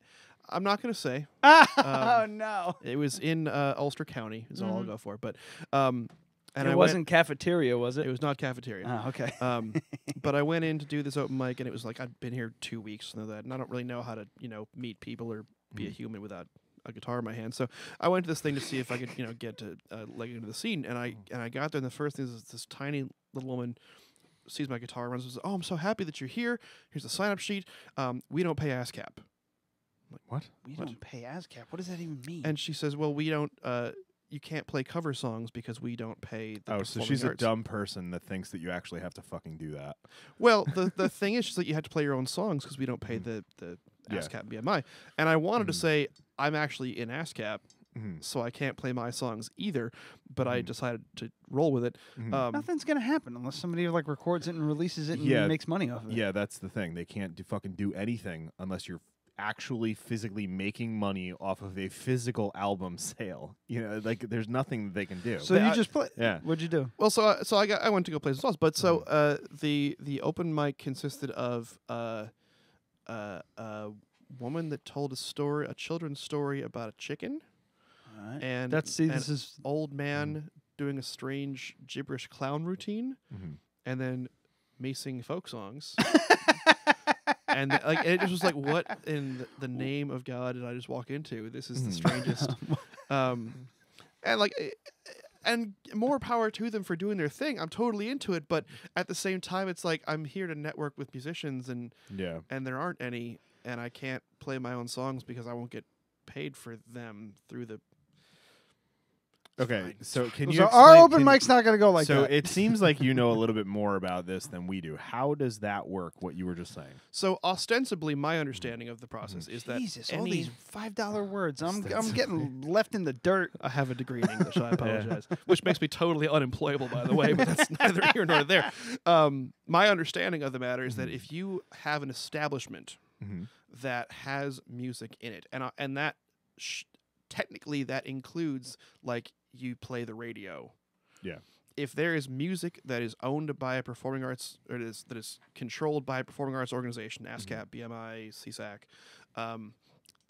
I'm not gonna say. Oh no! It was in Ulster County. Is all I'll go for. But and it wasn't cafeteria, was it? It was not cafeteria. Oh, okay. But I went in to do this open mic, and it was like I'd been here 2 weeks, and I don't really know how to meet people or be a human without a guitar in my hand. So I went to this thing to see if I could get to leg into the scene, and I got there, and the first thing is this tiny little woman sees my guitar, runs and says, "Oh, I'm so happy that you're here. Here's the sign-up sheet. We don't pay ASCAP." I'm like, what? We don't pay ASCAP? What does that even mean? And she says, "Well, we don't. You can't play cover songs because we don't pay the Oh, so she's a dumb person that thinks that you actually have to fucking do that. Well, the thing is, she's like, you have to play your own songs because we don't pay the ASCAP BMI. And I wanted to say, I'm actually in ASCAP, so I can't play my songs either, but I decided to roll with it. Nothing's going to happen unless somebody records it and releases it and makes money off of it. Yeah, that's the thing. They can't fucking do anything unless you're actually physically making money off of a physical album sale. There's nothing they can do. So you just play. Yeah. What'd you do? Well, I went to go play some songs, but the open mic consisted of a woman that told a children's story about a chicken, and this is old man doing a strange gibberish clown routine, and then me singing folk songs. And it just was like, what in the name of God did I just walk into? This is the strangest. And more power to them for doing their thing. I'm totally into it, but at the same time, it's like I'm here to network with musicians, and there aren't any, and I can't play my own songs because I won't get paid for them through the. Okay, so can you? So our open mic's not going to go like that. So it seems like you know a little bit more about this than we do. How does that work? What you were just saying. So ostensibly, my understanding of the process is that all these $5 words. I'm getting left in the dirt. I have a degree in English. I apologize, which makes me totally unemployable, by the way. But that's neither here nor there. My understanding of the matter is that if you have an establishment that has music in it, and that technically that includes you play the radio. Yeah. If there is music that is owned by a performing arts, or that is controlled by a performing arts organization, ASCAP, BMI, CSAC,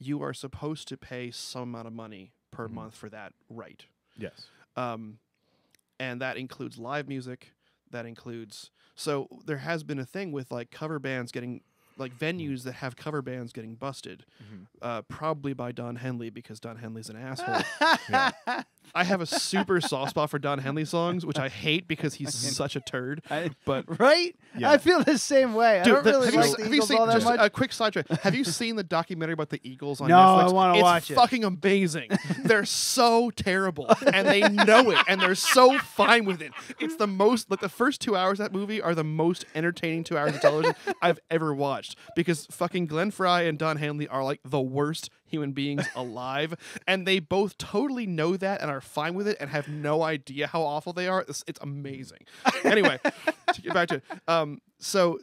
you are supposed to pay some amount of money per month for that right. Yes. And that includes live music. That includes... So there has been a thing with cover bands getting... venues that have cover bands getting busted, probably by Don Henley, because Don Henley's an asshole. I have a super soft spot for Don Henley songs, which I hate because he's such a turd. Right? Yeah. I feel the same way. Dude, I don't really like the Eagles all that much. A quick sidetrack. Have you seen the documentary about the Eagles on No, Netflix? I want to watch it. It's fucking amazing. They're so terrible, and they know it, and they're so fine with it. It's the most... the first 2 hours of that movie are the most entertaining 2 hours of television I've ever watched, because fucking Glenn Fry and Don Henley are the worst human beings alive, and they both totally know that and are fine with it and have no idea how awful they are. It's amazing. Anyway, to get back to it, so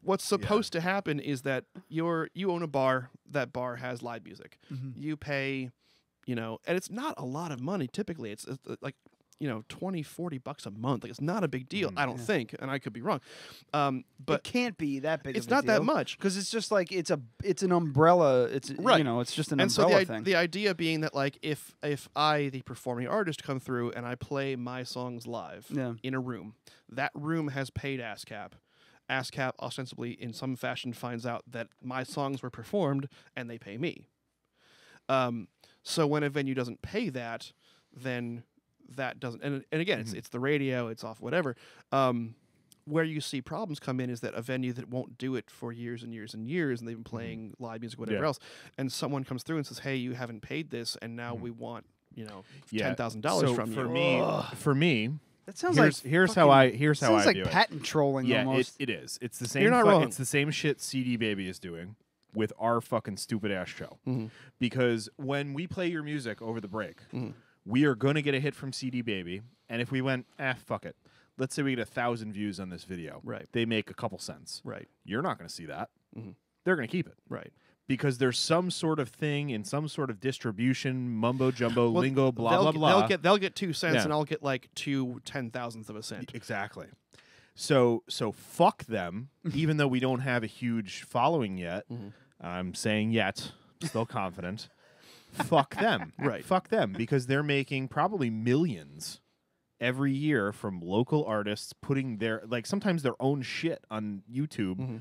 what's supposed to happen is that you own a bar. That bar has live music. You pay, and it's not a lot of money. Typically, it's $20-$40 a month. It's not a big deal, I don't think, and I could be wrong. But it can't be that big. It's of a not deal, that much, because it's just it's an umbrella. It's right. It's just an and umbrella so thing. The idea being that if I, the performing artist, come through and I play my songs live in a room, that room has paid ASCAP. ASCAP ostensibly in some fashion finds out that my songs were performed and they pay me. So when a venue doesn't pay that, then that doesn't, and again, it's the radio, it's off, whatever. Where you see problems come in is that a venue that won't do it for years and years and years, and they've been playing live music, whatever else, and someone comes through and says, "Hey, you haven't paid this, and now we want $10,000 from you. For me, that sounds here's how I sounds like view it. patent trolling almost. It is. It's the same. You're not wrong. It's the same shit CD Baby is doing with our fucking stupid ass show. Because when we play your music over the break, we are going to get a hit from CD Baby, and if we went, fuck it, let's say we get 1,000 views on this video, right? They make a couple cents, right? You're not going to see that. They're going to keep it, right? Because there's some sort of thing in some sort of distribution, mumbo jumbo, lingo, blah blah. They'll get 2 cents, and I'll get like 2 10,000ths of a cent. Exactly. So fuck them. Even though we don't have a huge following yet, I'm saying yet, still confident. Fuck them, right? Fuck them, because they're making probably millions every year from local artists putting their sometimes their own shit on YouTube.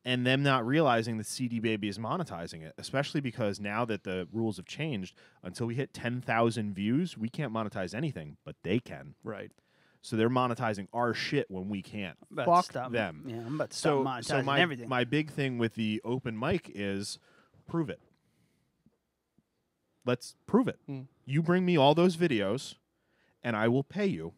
And them not realizing that CD Baby is monetizing it, especially because now that the rules have changed, until we hit 10,000 views, we can't monetize anything, but they can. Right. So they're monetizing our shit when we can't. Fuck them. Yeah, I'm about to stop monetizing everything. My big thing with the open mic is prove it. Let's prove it. You bring me all those videos, and I will pay you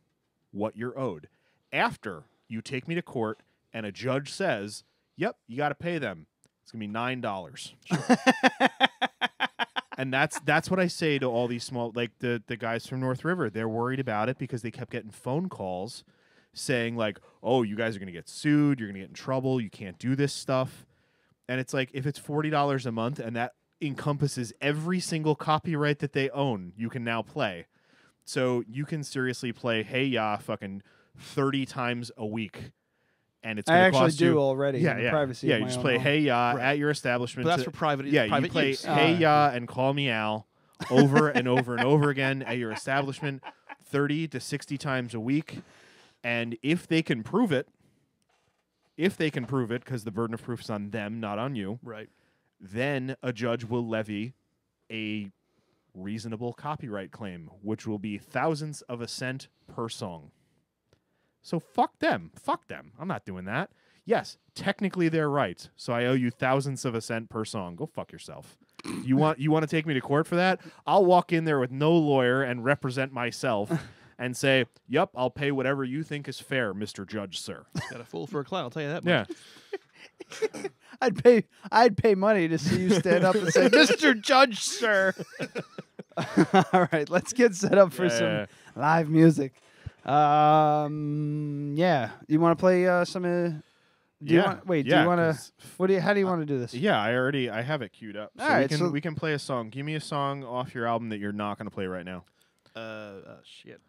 what you're owed. After you take me to court and a judge says, yep, you got to pay them. It's going to be $9. And that's what I say to all these small, like the guys from North River. They're worried about it because they kept getting phone calls saying like, oh, you guys are going to get sued. You're going to get in trouble. You can't do this stuff. And it's like, if it's $40 a month and that encompasses every single copyright that they own, you can now play. So you can seriously play Hey Ya fucking 30 times a week. And it's I cost actually you, do already. In the privacy of you my just own play home. Hey Ya at your establishment. But that's for private. Yeah, private you play use. Hey Ya and Call Me Al over and over and over again at your establishment, 30 to 60 times a week. And if they can prove it, because the burden of proof is on them, not on you, right? Then a judge will levy a reasonable copyright claim, which will be thousands of a cent per song. So fuck them. Fuck them. I'm not doing that. Yes, technically they're right. So I owe you thousands of a cent per song. Go fuck yourself. You want to take me to court for that? I'll walk in there with no lawyer and represent myself and say, "Yep, I'll pay whatever you think is fair, Mr. Judge, sir." Got a fool for a clown, I'll tell you that much. Yeah. I'd pay money to see you stand up and say, "Mr. Judge, sir." All right, let's get set up for some live music. Yeah, you want to play some? Do you want to? How do you want to do this? Yeah, I have it queued up. All right, we can play a song. Give me a song off your album that you're not going to play right now. Shit.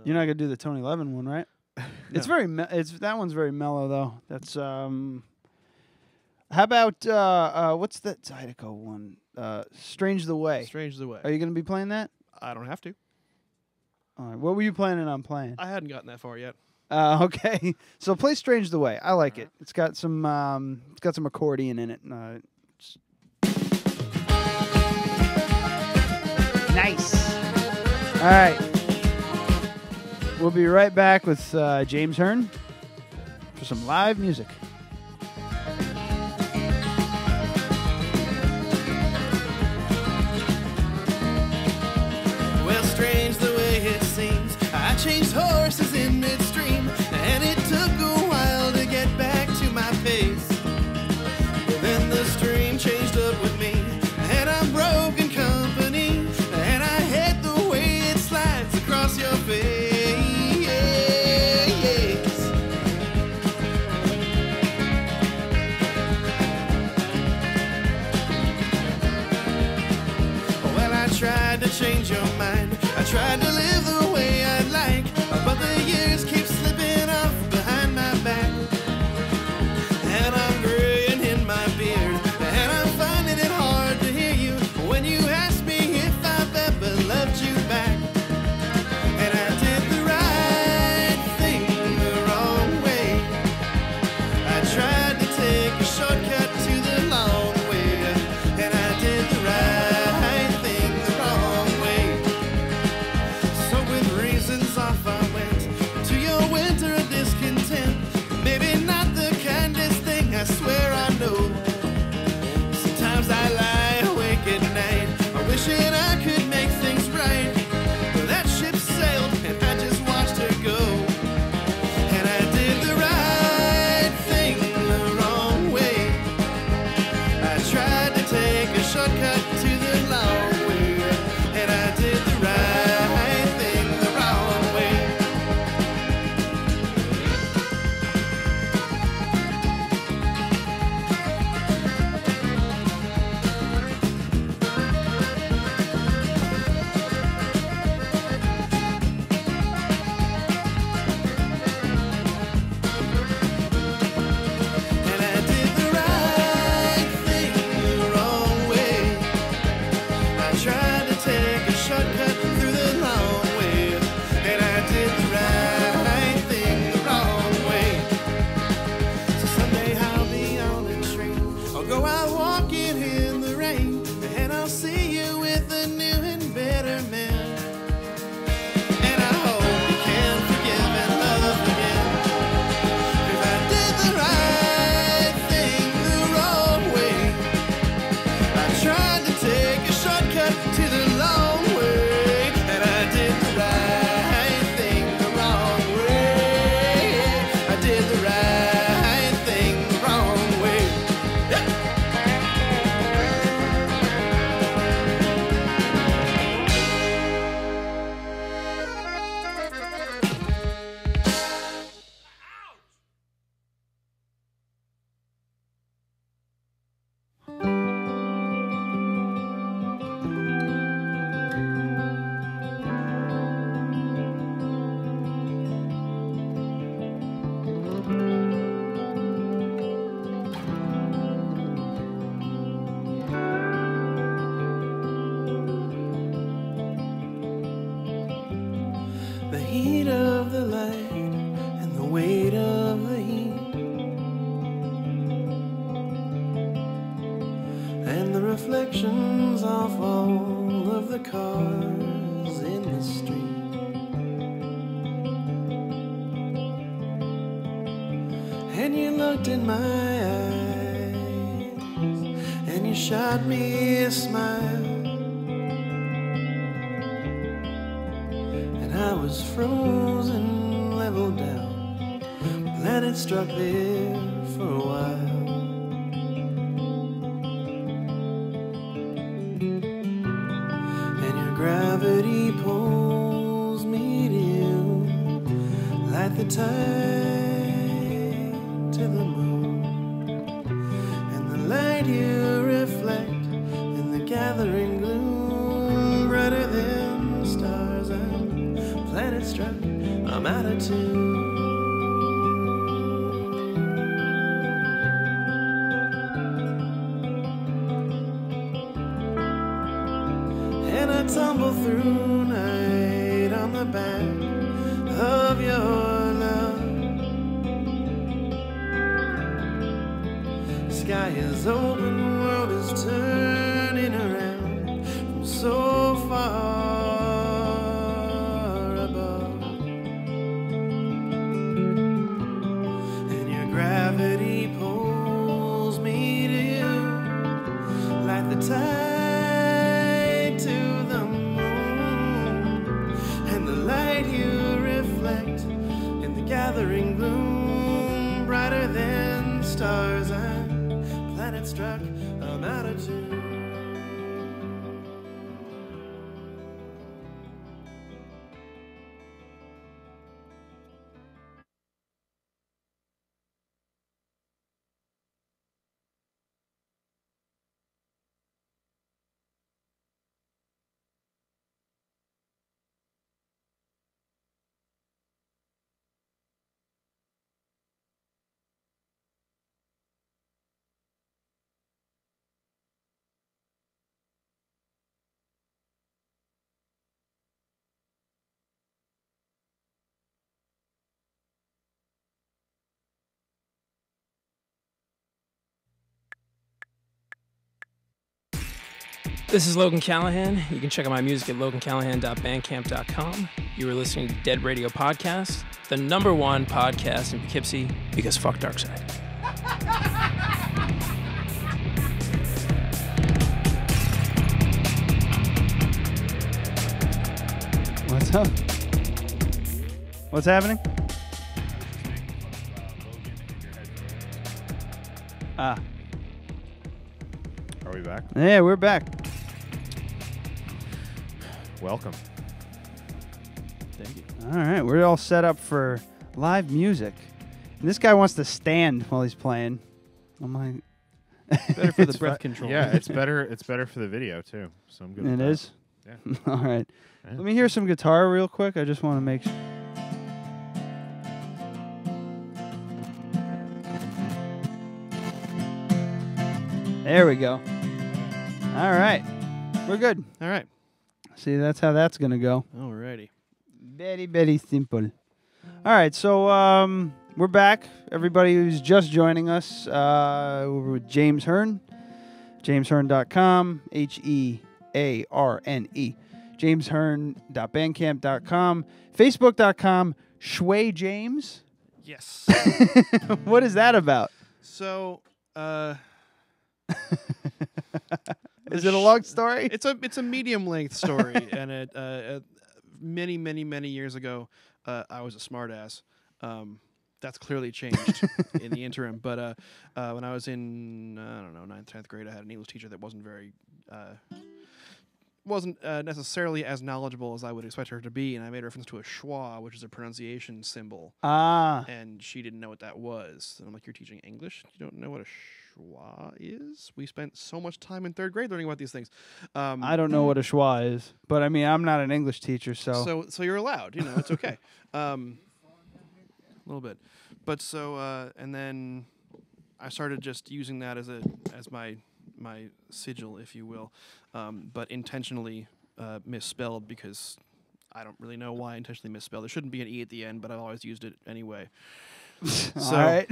You're not gonna do the Tony Levin one, right? No. It's very. That one's very mellow though. That's How about what's that Zydeco one? Strange the Way. Strange the Way. Are you gonna be playing that? I don't have to. All right. What were you planning on playing? I hadn't gotten that far yet. Okay. So play Strange the Way. I like it. It's got some accordion in it. Nice. All right. We'll be right back with James Hearne for some live music. Well, strange the way it seems. I changed horses in midstream, and it took a while to get back to my pace. But then the stream changed up with me, and I'm broken company, and I hate the way it slides across your face. Well, I tried to change your mind. I tried to live the way I'd like, but the years keep slipping off behind my back. And I'm graying in my beard, and I'm finding it hard to hear you when you ask me if I've ever loved you back. And I did the right thing the wrong way. I tried to take a shortcut to the long way, and I did the right thing the wrong way. So with heat of the light and the weight of the heat, and the reflections of all of the cars in the street. And you looked in my eyes and you shot me a smile, and I was frozen, level down, planet struck there for a while. And your gravity pulls me to you like the tide to the moon, and the light you reflect in the gathering gloom, brighter than stars. I'm planet struck, I'm out of tune. And I tumble through night on the back of your love. Sky is open, world is turning around from so far above. And your gravity pulls me to you like the tide to the moon, and the light you reflect in the gathering gloom, brighter than stars. I'm planet struck, I'm out of tune. This is Logan Callahan. You can check out my music at logancallahan.bandcamp.com. You were listening to Dead Radio Podcast, the #1 podcast in Poughkeepsie, because fuck Darkside. What's up? What's happening? Ah. Are we back? Yeah, we're back. Welcome. Thank you. All right, we're all set up for live music. And this guy wants to stand while he's playing. I'm like, better for the breath control. Yeah, it's better. It's better for the video too. So I'm good. It is? Yeah. All right. Yeah. Let me hear some guitar real quick. I just want to make sure. There we go. All right. We're good. All right. See, that's how that's going to go. Alrighty. Very, very simple. All right, so we're back. Everybody who's just joining us, we're with James Hearne, jameshearne.com, Hearne, jameshearne.bandcamp.com, facebook.com, Shway James. Yes. What is that about? So, is it a long story? It's a medium length story, and it many years ago, I was a smartass. That's clearly changed in the interim. But when I was in, I don't know, 9th, 10th grade, I had an English teacher that wasn't very, necessarily as knowledgeable as I would expect her to be, and I made reference to a schwa, which is a pronunciation symbol. Ah. And she didn't know what that was. And I'm like, you're teaching English? You don't know what a schwa is? We spent so much time in 3rd grade learning about these things. I don't know what a schwa is, but I mean, I'm not an English teacher, so you're allowed. You know, it's okay. A little bit, but so and then I started just using that as my sigil, if you will, but intentionally misspelled because I don't really know why I intentionally misspelled. There shouldn't be an E at the end, but I've always used it anyway. All right.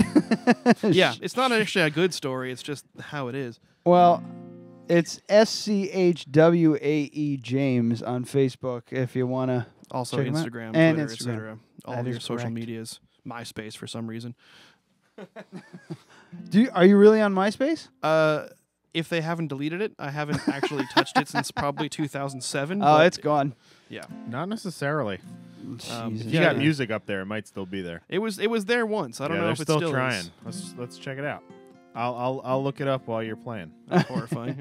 Yeah, it's not actually a good story. It's just how it is. Well, it's SCHWAE James on Facebook if you want to. Also check him out. Instagram, and Twitter, Instagram. etc. All That of your is social correct. medias. MySpace for some reason. Are you really on MySpace? If they haven't deleted it, I haven't actually touched it since probably 2007. Oh, it's gone. Yeah. Not necessarily. Jesus. If you got music up there, it might still be there. It was there once. I don't know they're if it's still still trying. is. Let's check it out. I'll look it up while you're playing. That's horrifying.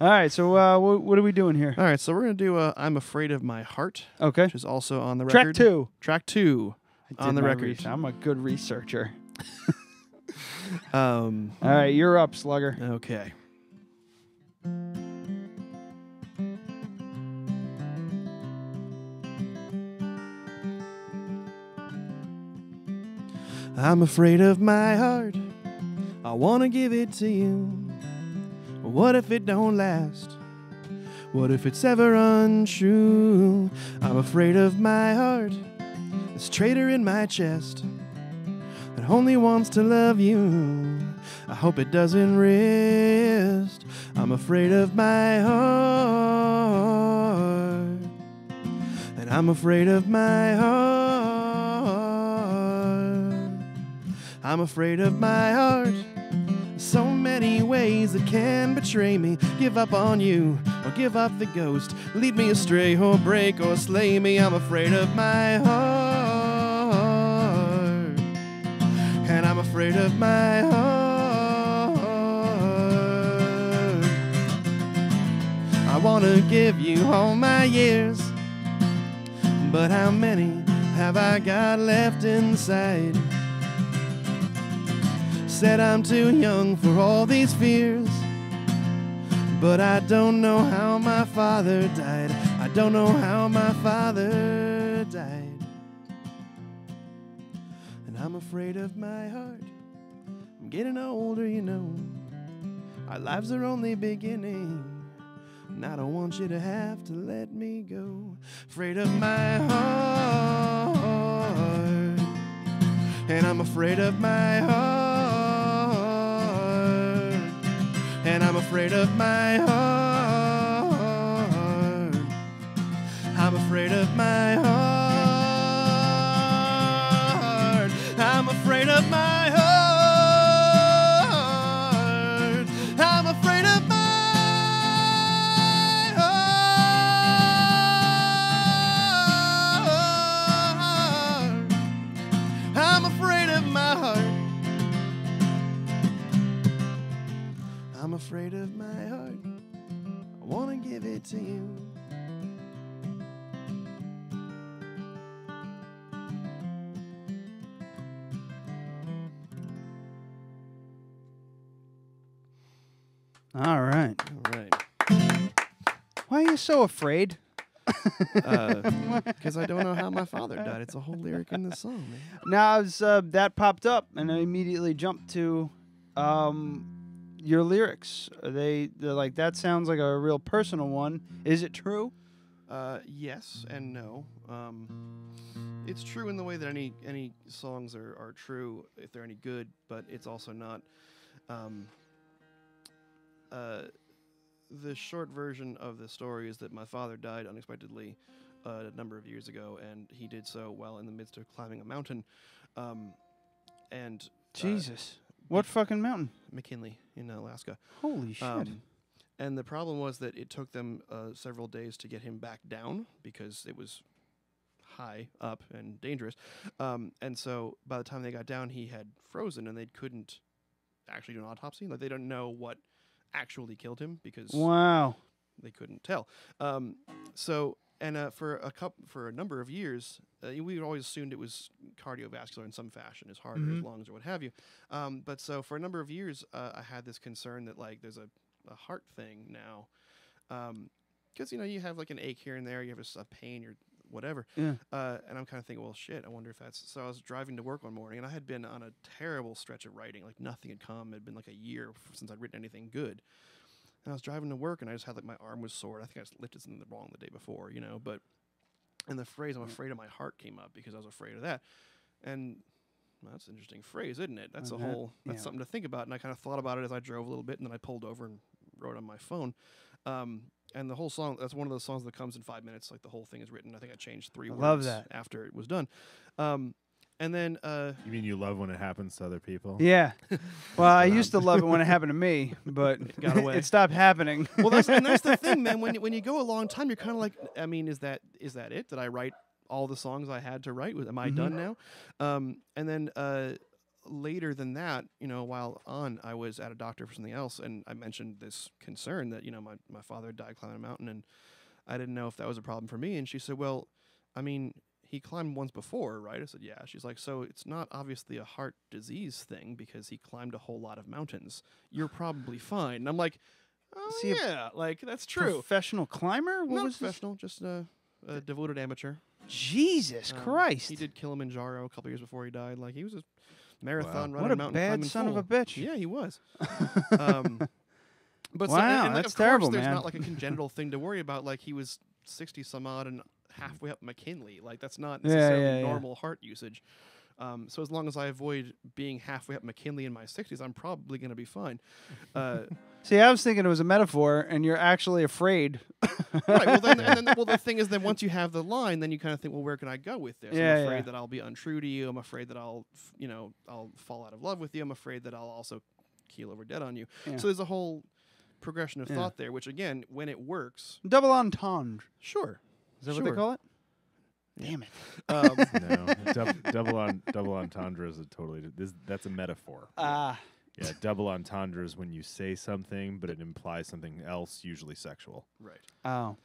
All right, so what are we doing here? All right, so we're going to do I'm Afraid of My Heart. Okay. Which is also on the Track record. 2. Track 2 I on did the my record. research. I'm a good researcher. All right, you're up, Slugger. Okay. I'm afraid of my heart. I want to give it to you. What if it don't last? What if it's ever untrue? I'm afraid of my heart. This traitor in my chest that only wants to love you. I hope it doesn't rest. I'm afraid of my heart. And I'm afraid of my heart. I'm afraid of my heart. So many ways that can betray me. Give up on you, or give up the ghost. Lead me astray, or break, or slay me. I'm afraid of my heart. And I'm afraid of my heart. I want to give you all my years, but how many have I got left inside? Said I'm too young for all these fears, but I don't know how my father died. I don't know how my father died. And I'm afraid of my heart. I'm getting older, you know. Our lives are only beginning, and I don't want you to have to let me go. Afraid of my heart. And I'm afraid of my heart. And I'm afraid of my heart. I'm afraid of my heart. I'm afraid of my heart. I'm afraid of my heart. I'm afraid of my heart. I'm afraid of my heart. I want to give it to you. All right. All right. Why are you so afraid? Because I don't know how my father died. It's a whole lyric in the song, man. Now, that popped up, and I immediately jumped to your lyrics. They're like, that sounds like a real personal one. Is it true? Yes and no. It's true in the way that any songs are true if they're any good, but it's also not. The short version of the story is that my father died unexpectedly a number of years ago, and he did so while in the midst of climbing a mountain. Jesus. What fucking mountain? McKinley in Alaska. Holy shit. And the problem was that it took them several days to get him back down because it was high up and dangerous. And so by the time they got down, he had frozen, and they couldn't actually do an autopsy. Like, they don't know what actually killed him because they couldn't tell. For a number of years, we always assumed it was cardiovascular in some fashion, his heart or his lungs or what have you. But so for a number of years, I had this concern that like there's a heart thing now, because you have like an ache here and there, you have a pain or whatever. Yeah. And I'm kind of thinking, well, shit, I wonder if that's. So I was driving to work one morning, and I had been on a terrible stretch of writing, like nothing had come. It had been like a year since I'd written anything good. And I was driving to work, and I just had like my arm was sore. I think I just lifted something wrong the day before, but And the phrase "I'm afraid of my heart" came up because I was afraid of that. And well, that's an interesting phrase, isn't it? That's that's something to think about. And I kind of thought about it as I drove a little bit, and then I pulled over and wrote on my phone. And the whole song, that's one of those songs that comes in 5 minutes. Like the whole thing is written. I think I changed 3 words love that. after it was done. And then you mean you love when it happens to other people? Yeah. Well, I used to love it when it happened to me, but got away. It stopped happening. Well, that's the thing, man. When you go a long time, you're kind of like, I mean, is that it? Did I write all the songs I had to write? Am I done now? And then later than that, while on, I was at a doctor for something else, and I mentioned this concern that my father died climbing a mountain, and I didn't know if that was a problem for me. And she said, well, I mean, he climbed once before, right? I said, yeah. She's like, so it's not obviously a heart disease thing because he climbed a whole lot of mountains. You're probably fine. And I'm like, oh, yeah, like that's true. Professional climber? Not professional, just a devoted amateur. Jesus Christ. He did Kilimanjaro a couple years before he died. Like he was a marathon runner. What a mountain bad climbing son fool. of a bitch. Yeah, he was. But wow, and that's of terrible, course, there's man. not like a congenital thing to worry about. Like he was 60 some odd and halfway up McKinley. Like that's not necessarily normal heart usage. So as long as I avoid being halfway up McKinley in my 60s, I'm probably going to be fine. See, I was thinking it was a metaphor, and you're actually afraid. Right. Well, then the thing is that once you have the line, then you kind of think, well, where can I go with this? I'm afraid that I'll be untrue to you. I'm afraid that I'll fall out of love with you. I'm afraid that I'll also keel over dead on you. Yeah. So there's a whole progression of thought there, which again, when it works, Double entendre. Sure. Is that what they call it? Damn it. No, double entendre is that's a metaphor. Yeah, double entendre is when you say something, but it implies something else, usually sexual. Right. Oh.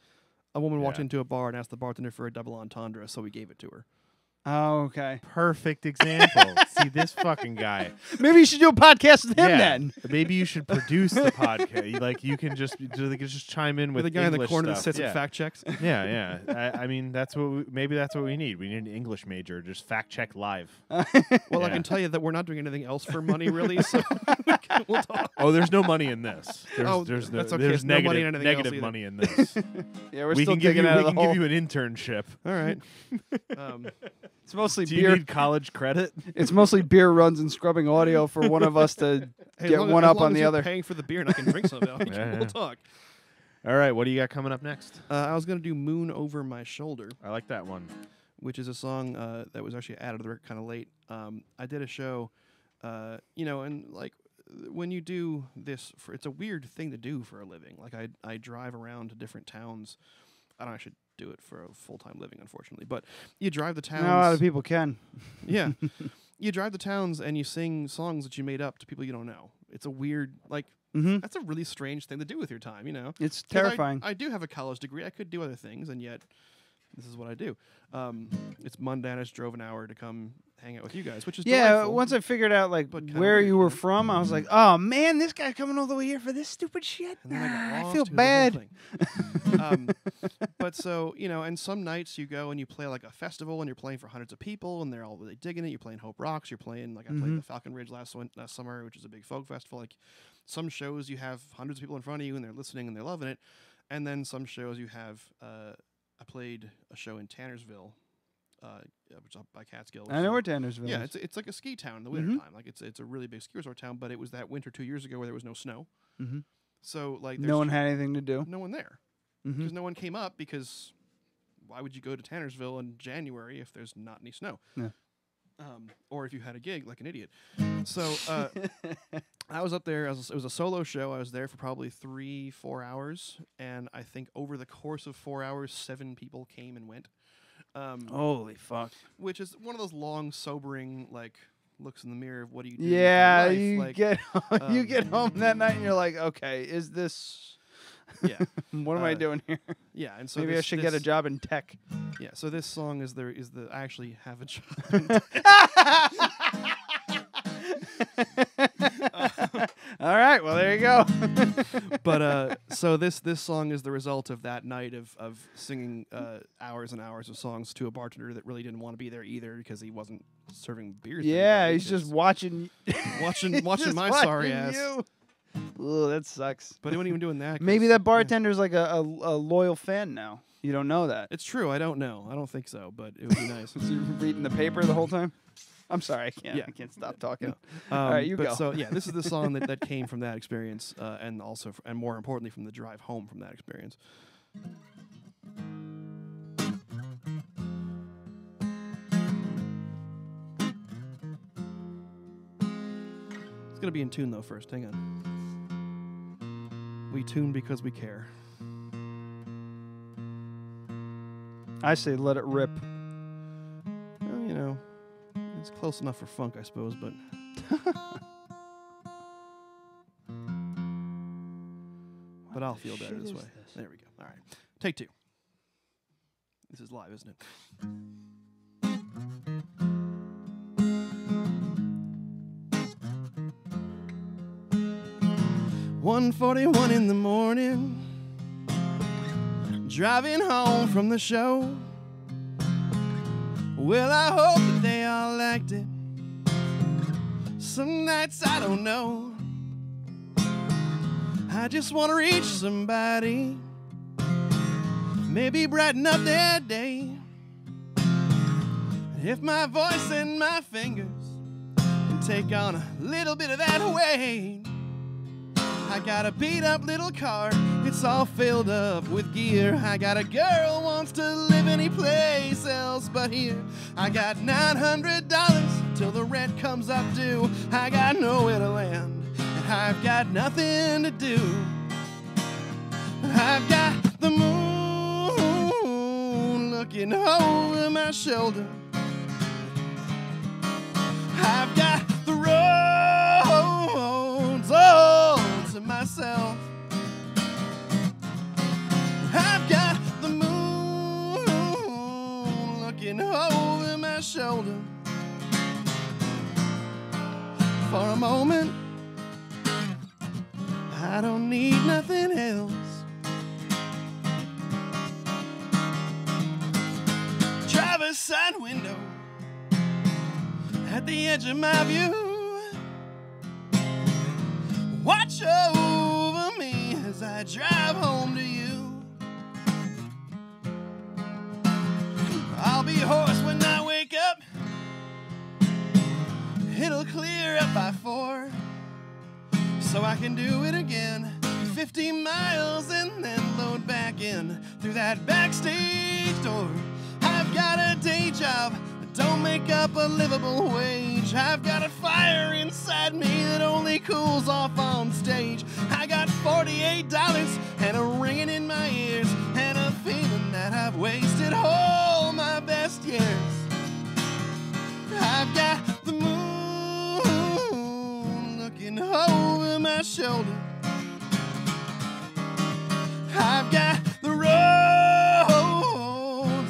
A woman walked into a bar and asked the bartender for a double entendre, so we gave it to her. Oh, okay. Perfect example. See, this fucking guy. Maybe you should do a podcast with him then. Maybe you should produce the podcast. Like you can just chime in with the guy English in the corner stuff. that sits and fact checks. Yeah. I mean, that's what maybe that's what we need. We need an English major, just fact check live. Well, I can tell you that we're not doing anything else for money, really. So we'll talk. Oh, there's no money in this. There's that's okay. There's no negative money in anything else negative either. money in this. Yeah, we're we still can give digging you out we of the can hole. give you an internship. All right. It's mostly Do beer. you need college credit? It's mostly beer runs and scrubbing audio for one of us to get one up on the other. Paying for the beer and I can drink some of it. We'll talk. All right, what do you got coming up next? I was going to do Moon Over My Shoulder. I like that one. Which is a song that was actually added to the record kind of late. I did a show, and like when you do this, it's a weird thing to do for a living. Like I drive around to different towns. I don't actually do it for a full-time living, unfortunately. But you drive the towns. Not a lot of people can. Yeah. You drive the towns and you sing songs that you made up to people you don't know. It's a weird, that's a really strange thing to do with your time, It's terrifying. I do have a college degree. I could do other things, and yet this is what I do. It's mundane. I just drove an hour to come hang out with you guys, which is delightful. Once I figured out where you were from, I was like, oh man, this guy coming all the way here for this stupid shit. And then I got lost feel because of bad. the whole thing. But so, and some nights you go and you play like a festival and you're playing for hundreds of people and they're all really digging it. You're playing Hope Rocks. You're playing, like I played the Falcon Ridge last summer, which is a big folk festival. Like some shows you have hundreds of people in front of you and they're listening and they're loving it. And then some shows you have, I played a show in Tannersville, which is up by Catskill. I know where Tannersville Yeah, is. it's like a ski town in the wintertime. Like it's a really big ski resort town, but it was that winter 2 years ago where there was no snow. So like no one had anything to do. No one there. Because no one came up because why would you go to Tannersville in January if there's not any snow? Yeah. Or if you had a gig like an idiot. So I was up there. It was a solo show. I was there for probably 3-4 hours. And I think over the course of 4 hours, 7 people came and went. Holy fuck. Which is one of those long, sobering, looks in the mirror of what do you do? Yeah, with your life? you get home that night and you're like, okay, is this... Yeah. What am I doing here? Yeah, and so maybe I should get a job in tech. Yeah, so this song is the I actually have a job in tech. All right, well there you go. But so this song is the result of that night of singing hours and hours of songs to a bartender that really didn't want to be there either because he wasn't serving beers. Yeah, he's just watching watching my sorry ass. You. Ooh, that sucks. But he wasn't even doing that. Maybe that bartender's like a loyal fan now. You don't know that. It's true. I don't know. I don't think so, but it would be nice. Was you reading the paper the whole time? I'm sorry, I can't. Yeah. I can't stop talking. No. All right, you but go. So yeah, this is the song that came from that experience, and also, and more importantly, from the drive home from that experience. It's gonna be in tune though first. Hang on. We tune because we care. I say let it rip. Well, you know, it's close enough for funk, I suppose, but. But I'll feel better this way. There we go. All right. Take 2. This is live, isn't it? 1:41 in the morning, driving home from the show. Well, I hope that they all liked it. Some nights I don't know. I just want to reach somebody, maybe brighten up their day. If my voice and my fingers can take on a little bit of that weight. I got a beat up little car, it's all filled up with gear. I got a girl wants to live any place else but here. I got $900 till the rent comes up due. I got nowhere to land, and I've got nothing to do. I've got the moon looking over my shoulder. I've got the roads all to myself. I've got the moon looking over my shoulder. For a moment, I don't need nothing else. Driver's side window at the edge of my view. Watch over me as I drive home to you. I'll be hoarse when I wake up. It'll clear up by 4, so I can do it again. 50 miles and then load back in through that backstage door. I've got a day job, don't make up a livable wage. I've got a fire inside me that only cools off on stage. I got $48 and a ringing in my ears, and a feeling that I've wasted all my best years. I've got the moon looking over my shoulder. I've got the roads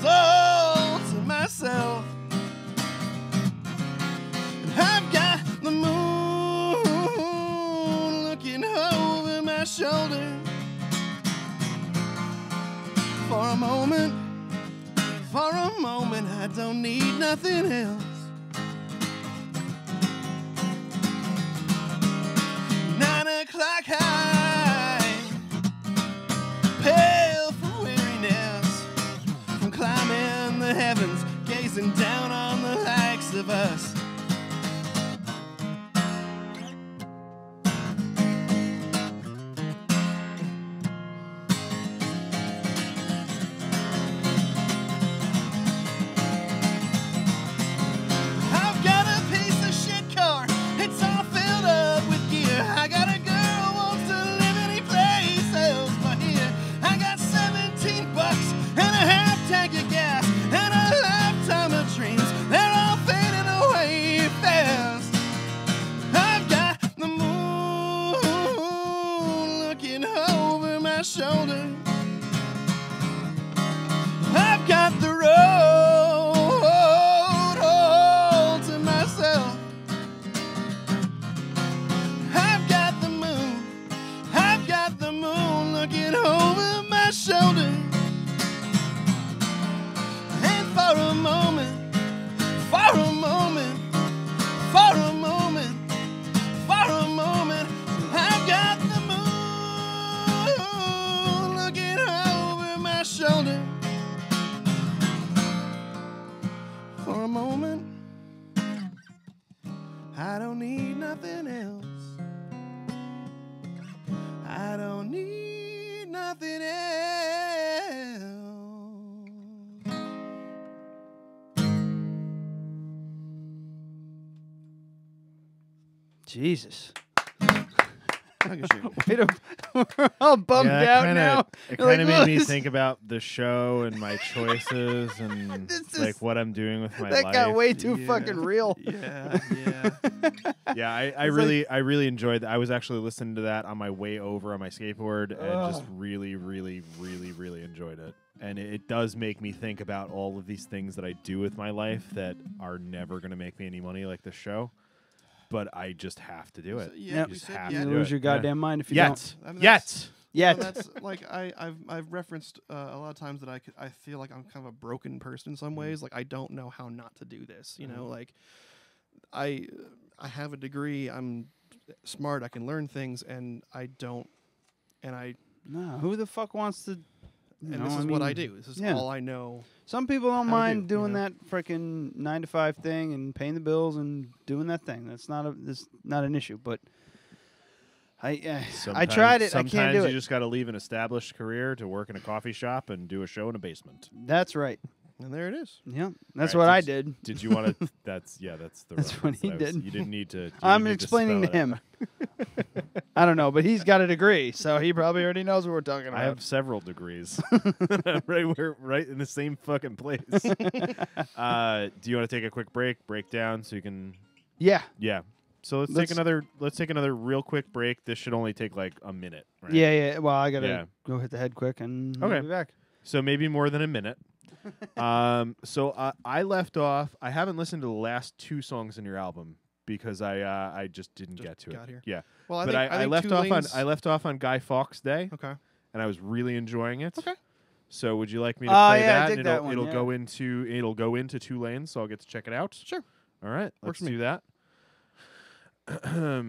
all to myself. I've got the moon looking over my shoulder. For a moment, I don't need nothing else. 9 o'clock high, pale from weariness, from climbing the heavens, gazing down on the likes of us. Tank of gas and a lifetime of dreams, they're all fading away. I don't need nothing else. I don't need nothing else. Jesus. Wait a, we're all bummed out now. It You're kind of like, made me "Look, think about the show and my choices and like what I'm doing with my that life. got way too fucking real. Yeah. Yeah, I really enjoyed that. I was actually listening to that on my way over on my skateboard and just really enjoyed it. And it does make me think about all of these things that I do with my life that are never going to make me any money like this show. But I just have to do it. Yeah, Yep. we Just said have yeah. to You do lose it. your goddamn mind if you Yet. don't. I mean, Yet. Yet. That's like I've referenced a lot of times that I feel like I'm kind of a broken person in some ways. Like I don't know how not to do this. You know, like I have a degree. I'm smart. I can learn things, and I don't. And I. No, who the fuck wants to? And this is what I do. This is all I know. Some people don't how to mind do, doing that freaking 9 to 5 thing and paying the bills and doing that thing. That's not an issue. But I tried it. I can't do Sometimes it. you just got to leave an established career to work in a coffee shop and do a show in a basement. That's right. And there it is. Yeah, that's All right, what I did. Did you want to? That's the. That's what he reference. did. You didn't need to. I'm explaining to him. I don't know, but he's got a degree, so he probably already knows what we're talking about. I have several degrees. We're right in the same fucking place. Do you want to take a quick break down so you can? Yeah. Yeah. So let's take another real quick break. This should only take like a minute. Right? Yeah. Well, I gotta go hit the head quick and we'll be back. So maybe more than a minute. So I left off. I haven't listened to the last 2 songs in your album because I just didn't get to it. Here. Yeah. Well, but I left off on I left off on Guy Fawkes Day. Okay. And I was really enjoying it. Okay. So would you like me to play yeah, that? I dig And that one, it'll yeah. go into 2 lanes, so I'll get to check it out. Sure. All right. Works Let's for me. do that. All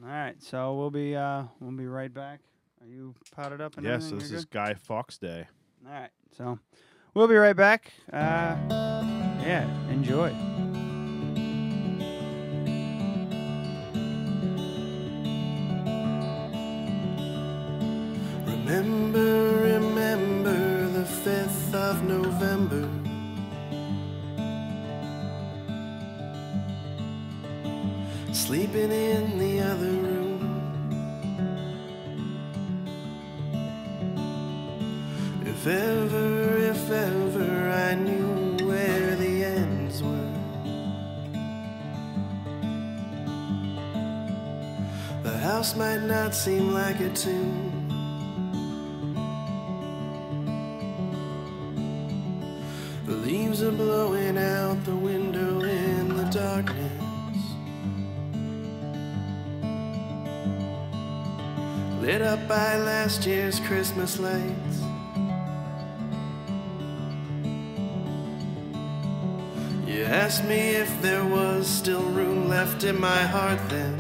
right, so we'll be right back. Are you potted up and Yes, everything? this You're is good? Guy Fawkes Day. All right, so we'll be right back. Yeah, enjoy. Remember the 5th of November. Sleeping in the other room. If ever I knew where the ends were. The house might not seem like a tune. The leaves are blowing out the window in the darkness. Lit up by last year's Christmas lights. You asked me if there was still room left in my heart then.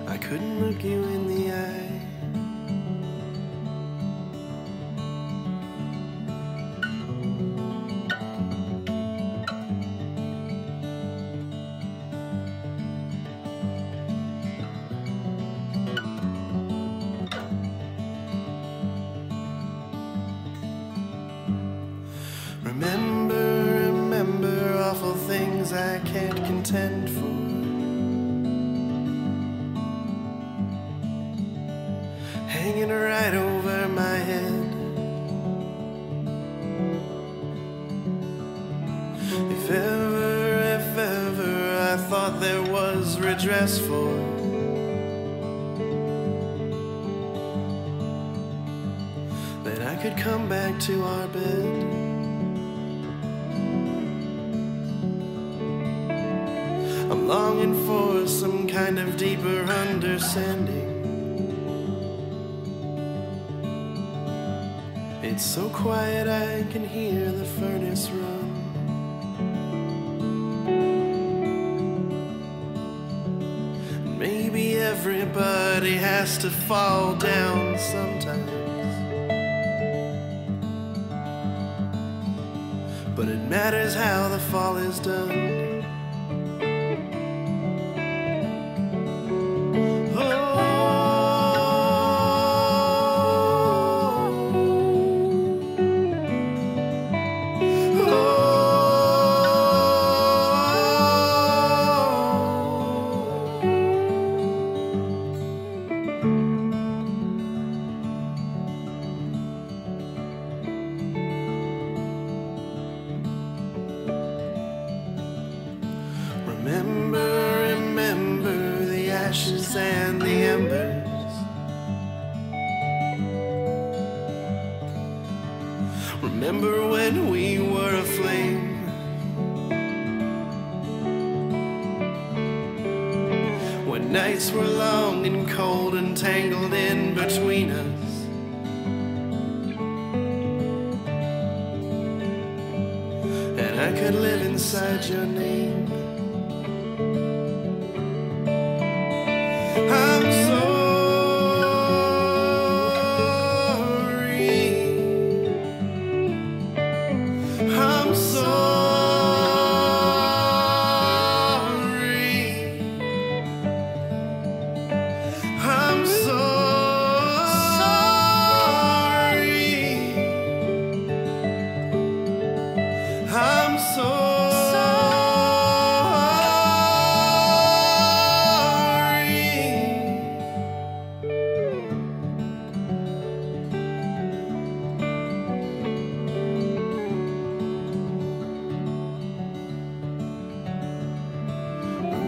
I couldn't look you in the eye. Remember awful things I can't contend for. Hanging right over my head. If ever I thought there was redress for, then I could come back to our bed. I'm longing for some kind of deeper understanding. It's so quiet I can hear the furnace run. Maybe everybody has to fall down sometimes. but it matters how the fall is done. Remember the ashes and the embers. Remember when we were aflame. When nights were long and cold and tangled in between us. And I could live inside your name. I'm sorry. I'm sorry. I'm sorry. I'm sorry.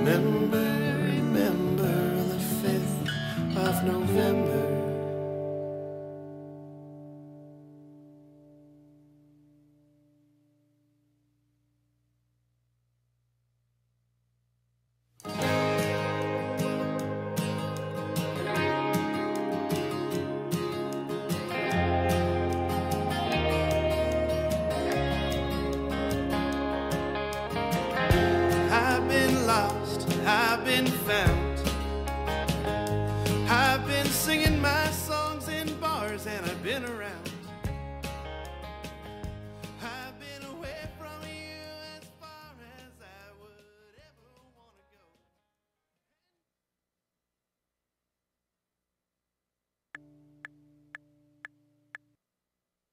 Remember the 5th of November. I've been lost, I've been found. I've been singing my songs in bars and I've been around. I've been away from you as far as I would ever want to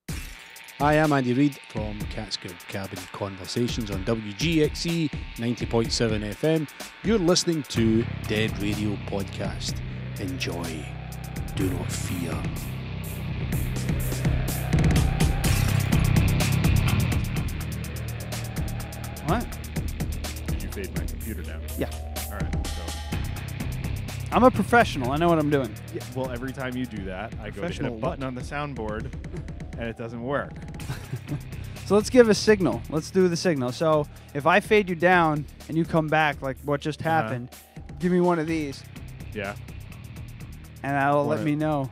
go. Hi, I'm Andy Reid from Catskill Cabin Conversations on WGXE 90.7 FM. You're listening to Dead Radio Podcast. Enjoy. Do not fear. What? Did you fade my computer down? Yeah. All right. So. I'm a professional. I know what I'm doing. Yeah. Well, every time you do that, I go to hit a button on the soundboard, and it doesn't work. So let's give a signal. Let's do the signal. So if I fade you down and you come back, like what just happened, give me one of these. Yeah. And that'll let me know.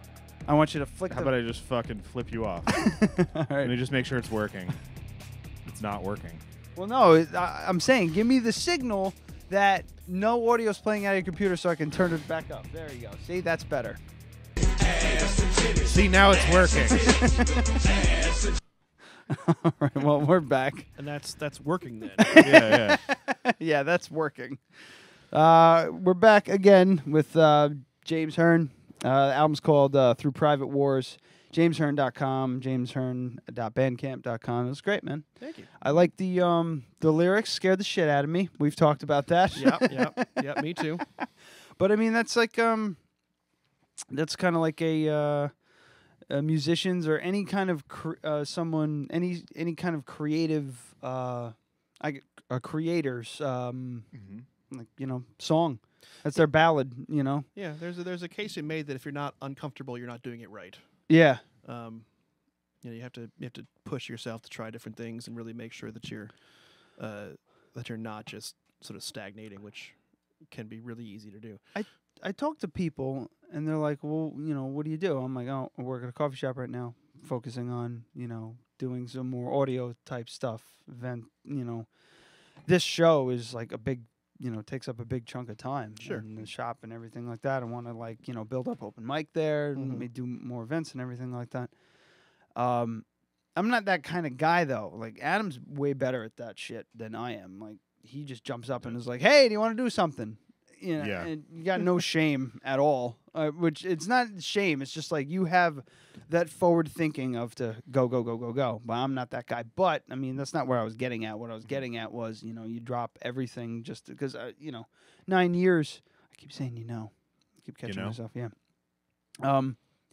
I want you to flick. How about I just fucking flip you off? All right. Let me just make sure it's working. It's not working. Well, no, I'm saying give me the signal that no audio's playing out of your computer so I can turn it back up. There you go. See, that's better. See, now it's working. All right, well, we're back. And that's working then. Yeah. Yeah, that's working. We're back again with James Hearne. The album's called Through Private Wars. JamesHearne.com, JamesHearne.bandcamp.com. It was great, man. Thank you. I like the lyrics. Scared the shit out of me. We've talked about that. Yep, me too. But I mean, that's like that's kind of like a musicians or any kind of someone, any kind of creative, creators, like song. That's their ballad, Yeah, there's a case in made that if you're not uncomfortable, you're not doing it right. Yeah. You have to push yourself to try different things and really make sure that you're not just sort of stagnating, which can be really easy to do. I talk to people and they're like, well, what do you do? I'm like, oh, I work at a coffee shop right now, focusing on, doing some more audio type stuff. This show is like a big, takes up a big chunk of time. Sure. In the shop and everything like that. I want to build up open mic there and maybe do more events and everything like that. I'm not that kind of guy though. Like Adam's way better at that shit than I am. Like he just jumps up and is like, "Hey, do you want to do something?" You know, and you got no shame at all. Which it's not shame. It's just like you have that forward thinking of to go, go, go, go, go. But I'm not that guy. But I mean, that's not where I was getting at. What I was getting at was, you know, you drop everything just because, 9 years. I keep saying, I keep catching myself. Yeah.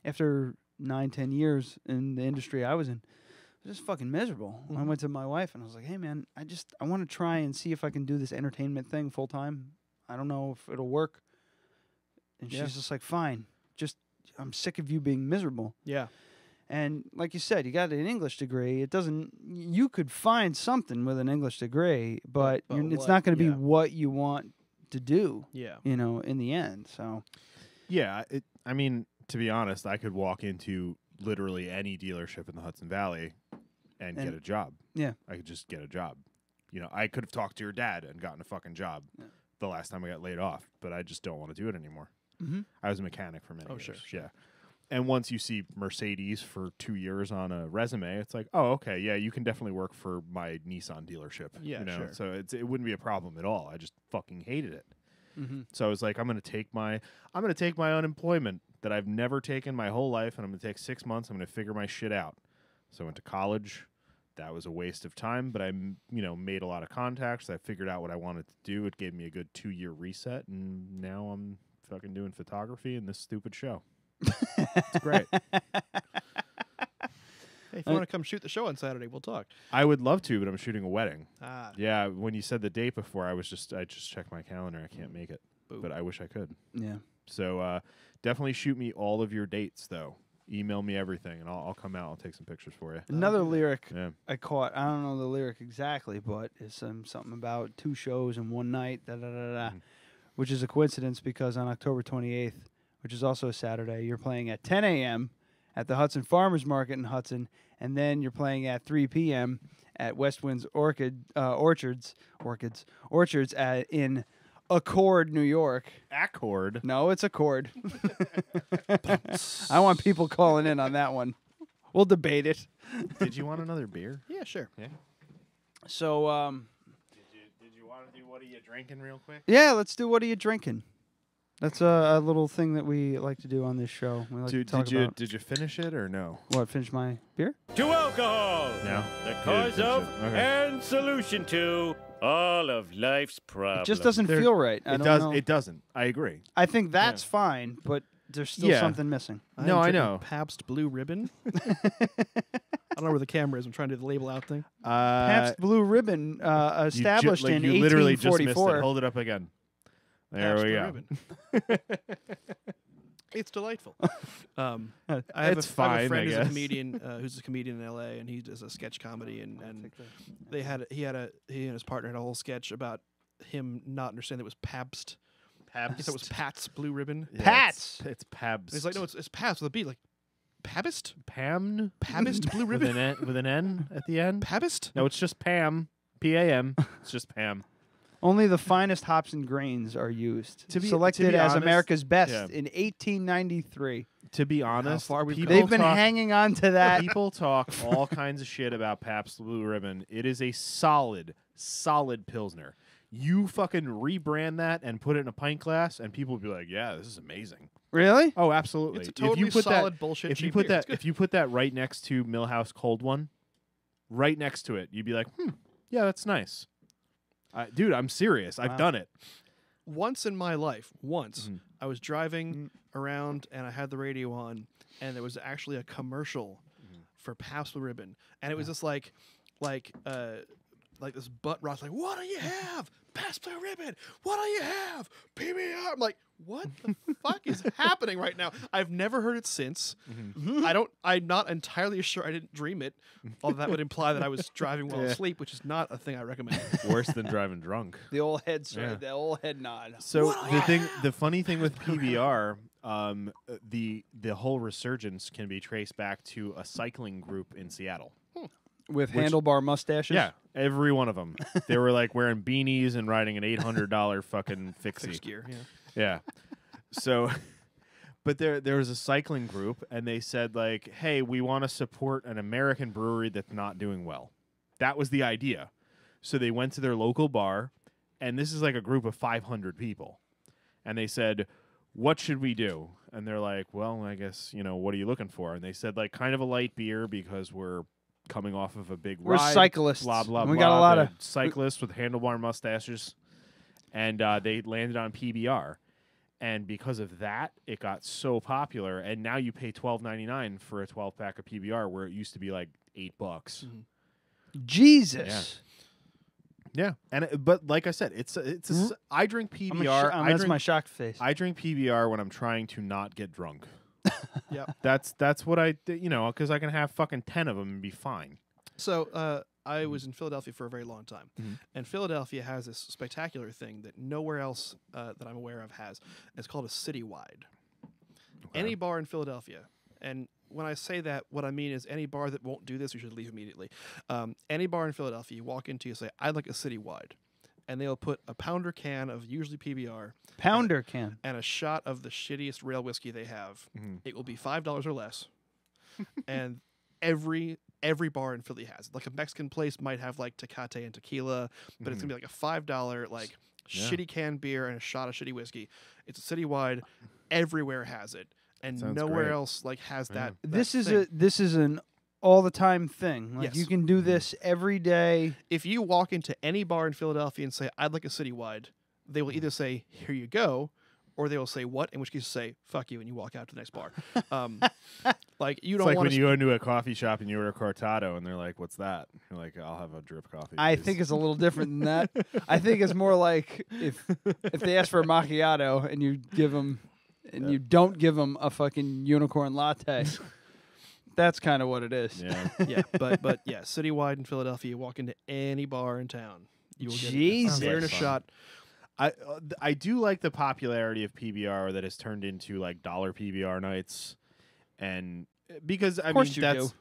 After 9-10 years in the industry I was in, I was just fucking miserable. I went to my wife and I was like, "Hey man, I want to try and see if I can do this entertainment thing full time. I don't know if it'll work." And she's just like, "Fine. Just I'm sick of you being miserable." Yeah. And like you said, you got an English degree. You could find something with an English degree, but it's not going to be what you want to do. Yeah. In the end. So. Yeah. I mean, to be honest, I could walk into literally any dealership in the Hudson Valley and get a job. Yeah. I could just get a job. I could have talked to your dad and gotten a fucking job the last time I got laid off, but I just don't want to do it anymore. Mm-hmm. I was a mechanic for many years. Sure. Yeah. And once you see Mercedes for 2 years on a resume, it's like, oh, okay, yeah, you can definitely work for my Nissan dealership. Yeah, sure. So it wouldn't be a problem at all. I just fucking hated it. Mm-hmm. So I was like, I'm gonna take my unemployment that I've never taken my whole life, and I'm gonna take 6 months. I'm gonna figure my shit out. So I went to college. That was a waste of time, but I made a lot of contacts. I figured out what I wanted to do. It gave me a good 2-year reset, and now I'm fucking doing photography in this stupid show. It's great. Hey, if you want to come shoot the show on Saturday, we'll talk. I would love to, but I'm shooting a wedding. Ah. Yeah, when you said the date before, I just checked my calendar. I can't make it, but I wish I could. Yeah. So definitely shoot me all of your dates, though. Email me everything, and I'll come out. I'll take some pictures for you. Another lyric I caught. I don't know the lyric exactly, but it's something about 2 shows in one night. Which is a coincidence because on October 28th, which is also a Saturday, you're playing at 10 a.m. at the Hudson Farmers Market in Hudson, and then you're playing at 3 p.m. at West Wind's Orchards in Accord, New York. Accord? No, it's Accord. I want people calling in on that one. We'll debate it. Did you want another beer? Yeah, sure. Yeah. So, Did you want to do What Are You Drinking real quick? yeah, let's do What Are You Drinking? That's a little thing that we like to do on this show. We like to talk about. Did you finish it or no? What, finish my beer? To alcohol. No. The cause of and solution to all of life's problems. It just doesn't feel right. I don't know. It doesn't. I agree. I think that's fine, but there's still something missing. No, I know. Pabst Blue Ribbon. I don't know where the camera is. I'm trying to do the label out thing. Pabst Blue Ribbon established in 1844. You literally just missed it. Hold it up again. There Pabst we Blue go. Ribbon. It's delightful. I have a friend who's a comedian who's a comedian in L.A. and he does a sketch comedy and he and his partner had a whole sketch about him not understanding that it was Pabst. Pabst. He thought it was Pat's Blue Ribbon. Yeah, Pats. It's Pabst. And he's like, no, it's Pabst with a B. Like, Pabst? Pabst Blue Ribbon? with an N at the end. Pabst? No, it's just Pam. P-A-M. It's just Pam. Only the finest hops and grains are used. Selected to be as honest, America's best in 1893. To be honest, they've been hanging on to that. People talk all kinds of shit about Pabst Blue Ribbon. It is a solid Pilsner. You fucking rebrand that and put it in a pint glass, and people will be like, "Yeah, this is amazing." Really? Oh, absolutely. It's a totally solid bullshit. If you put that right next to Millhouse Cold One, right next to it, you'd be like, yeah, that's nice. Dude, I'm serious. I've done it. Once in my life, I was driving around and I had the radio on, and there was actually a commercial for Pabst Blue Ribbon, and it was just like this butt rock, like, what do you have? Pabst Blue Ribbon. What do you have? PBR. I'm like, what the fuck is happening right now? I've never heard it since. I'm not entirely sure I didn't dream it, although that would imply that I was driving while asleep, which is not a thing I recommend. Worse than driving drunk. The old head, the old head nod. So the funny thing with PBR, the whole resurgence can be traced back to a cycling group in Seattle. With handlebar mustaches? Yeah, every one of them. They were like wearing beanies and riding an $800 fucking fixie. Fixed gear, Yeah. So But there was a cycling group, and they said, like, hey, we want to support an American brewery that's not doing well. That was the idea. So they went to their local bar, and this is like a group of 500 people. And they said, what should we do? And they're like, well, I guess, what are you looking for? And they said, like, kind of a light beer because we're coming off of a big ride. We're cyclists. Blah, blah, we blah. got a lot of cyclists with handlebar mustaches. And they landed on PBR. And because of that, it got so popular. And now you pay $12.99 for a 12-pack of PBR, where it used to be like $8. Mm-hmm. Jesus. Yeah. But like I said, I drink PBR. That's my shocked face. I drink PBR when I'm trying to not get drunk. Yeah. That's what I because I can have fucking 10 of them and be fine. So I was in Philadelphia for a very long time, and Philadelphia has this spectacular thing that nowhere else that I'm aware of has. It's called a citywide. Okay. Any bar in Philadelphia, and when I say that, what I mean is any bar that won't do this, you should leave immediately. Any bar in Philadelphia, you walk into, you say, I'd like a citywide. And they'll put a pounder can of usually PBR. Can. And a shot of the shittiest rail whiskey they have. Mm-hmm. It will be $5 or less. And every bar in Philly has it. Like a Mexican place might have like Tecate and tequila, but it's going to be like a $5 like shitty canned beer and a shot of shitty whiskey. It's a citywide. Everywhere has it. And nowhere else like has that. This is an all the time thing. Like you can do this every day. If you walk into any bar in Philadelphia and say, I'd like a citywide, they will either say, here you go, or they will say, what? In which case you say, fuck you, and you walk out to the next bar. Like you don't want when you go into a coffee shop and you order cortado and they're like, what's that? You're like, I'll have a drip coffee. I think it's a little different than that. I think it's more like if they ask for a macchiato and you give them and you don't give them a fucking unicorn latte. That's kind of what it is. Yeah, yeah, but yeah, citywide in Philadelphia, you walk into any bar in town, you will get a beer and a shot. I do like the popularity of PBR that has turned into like dollar PBR nights, and because I mean that's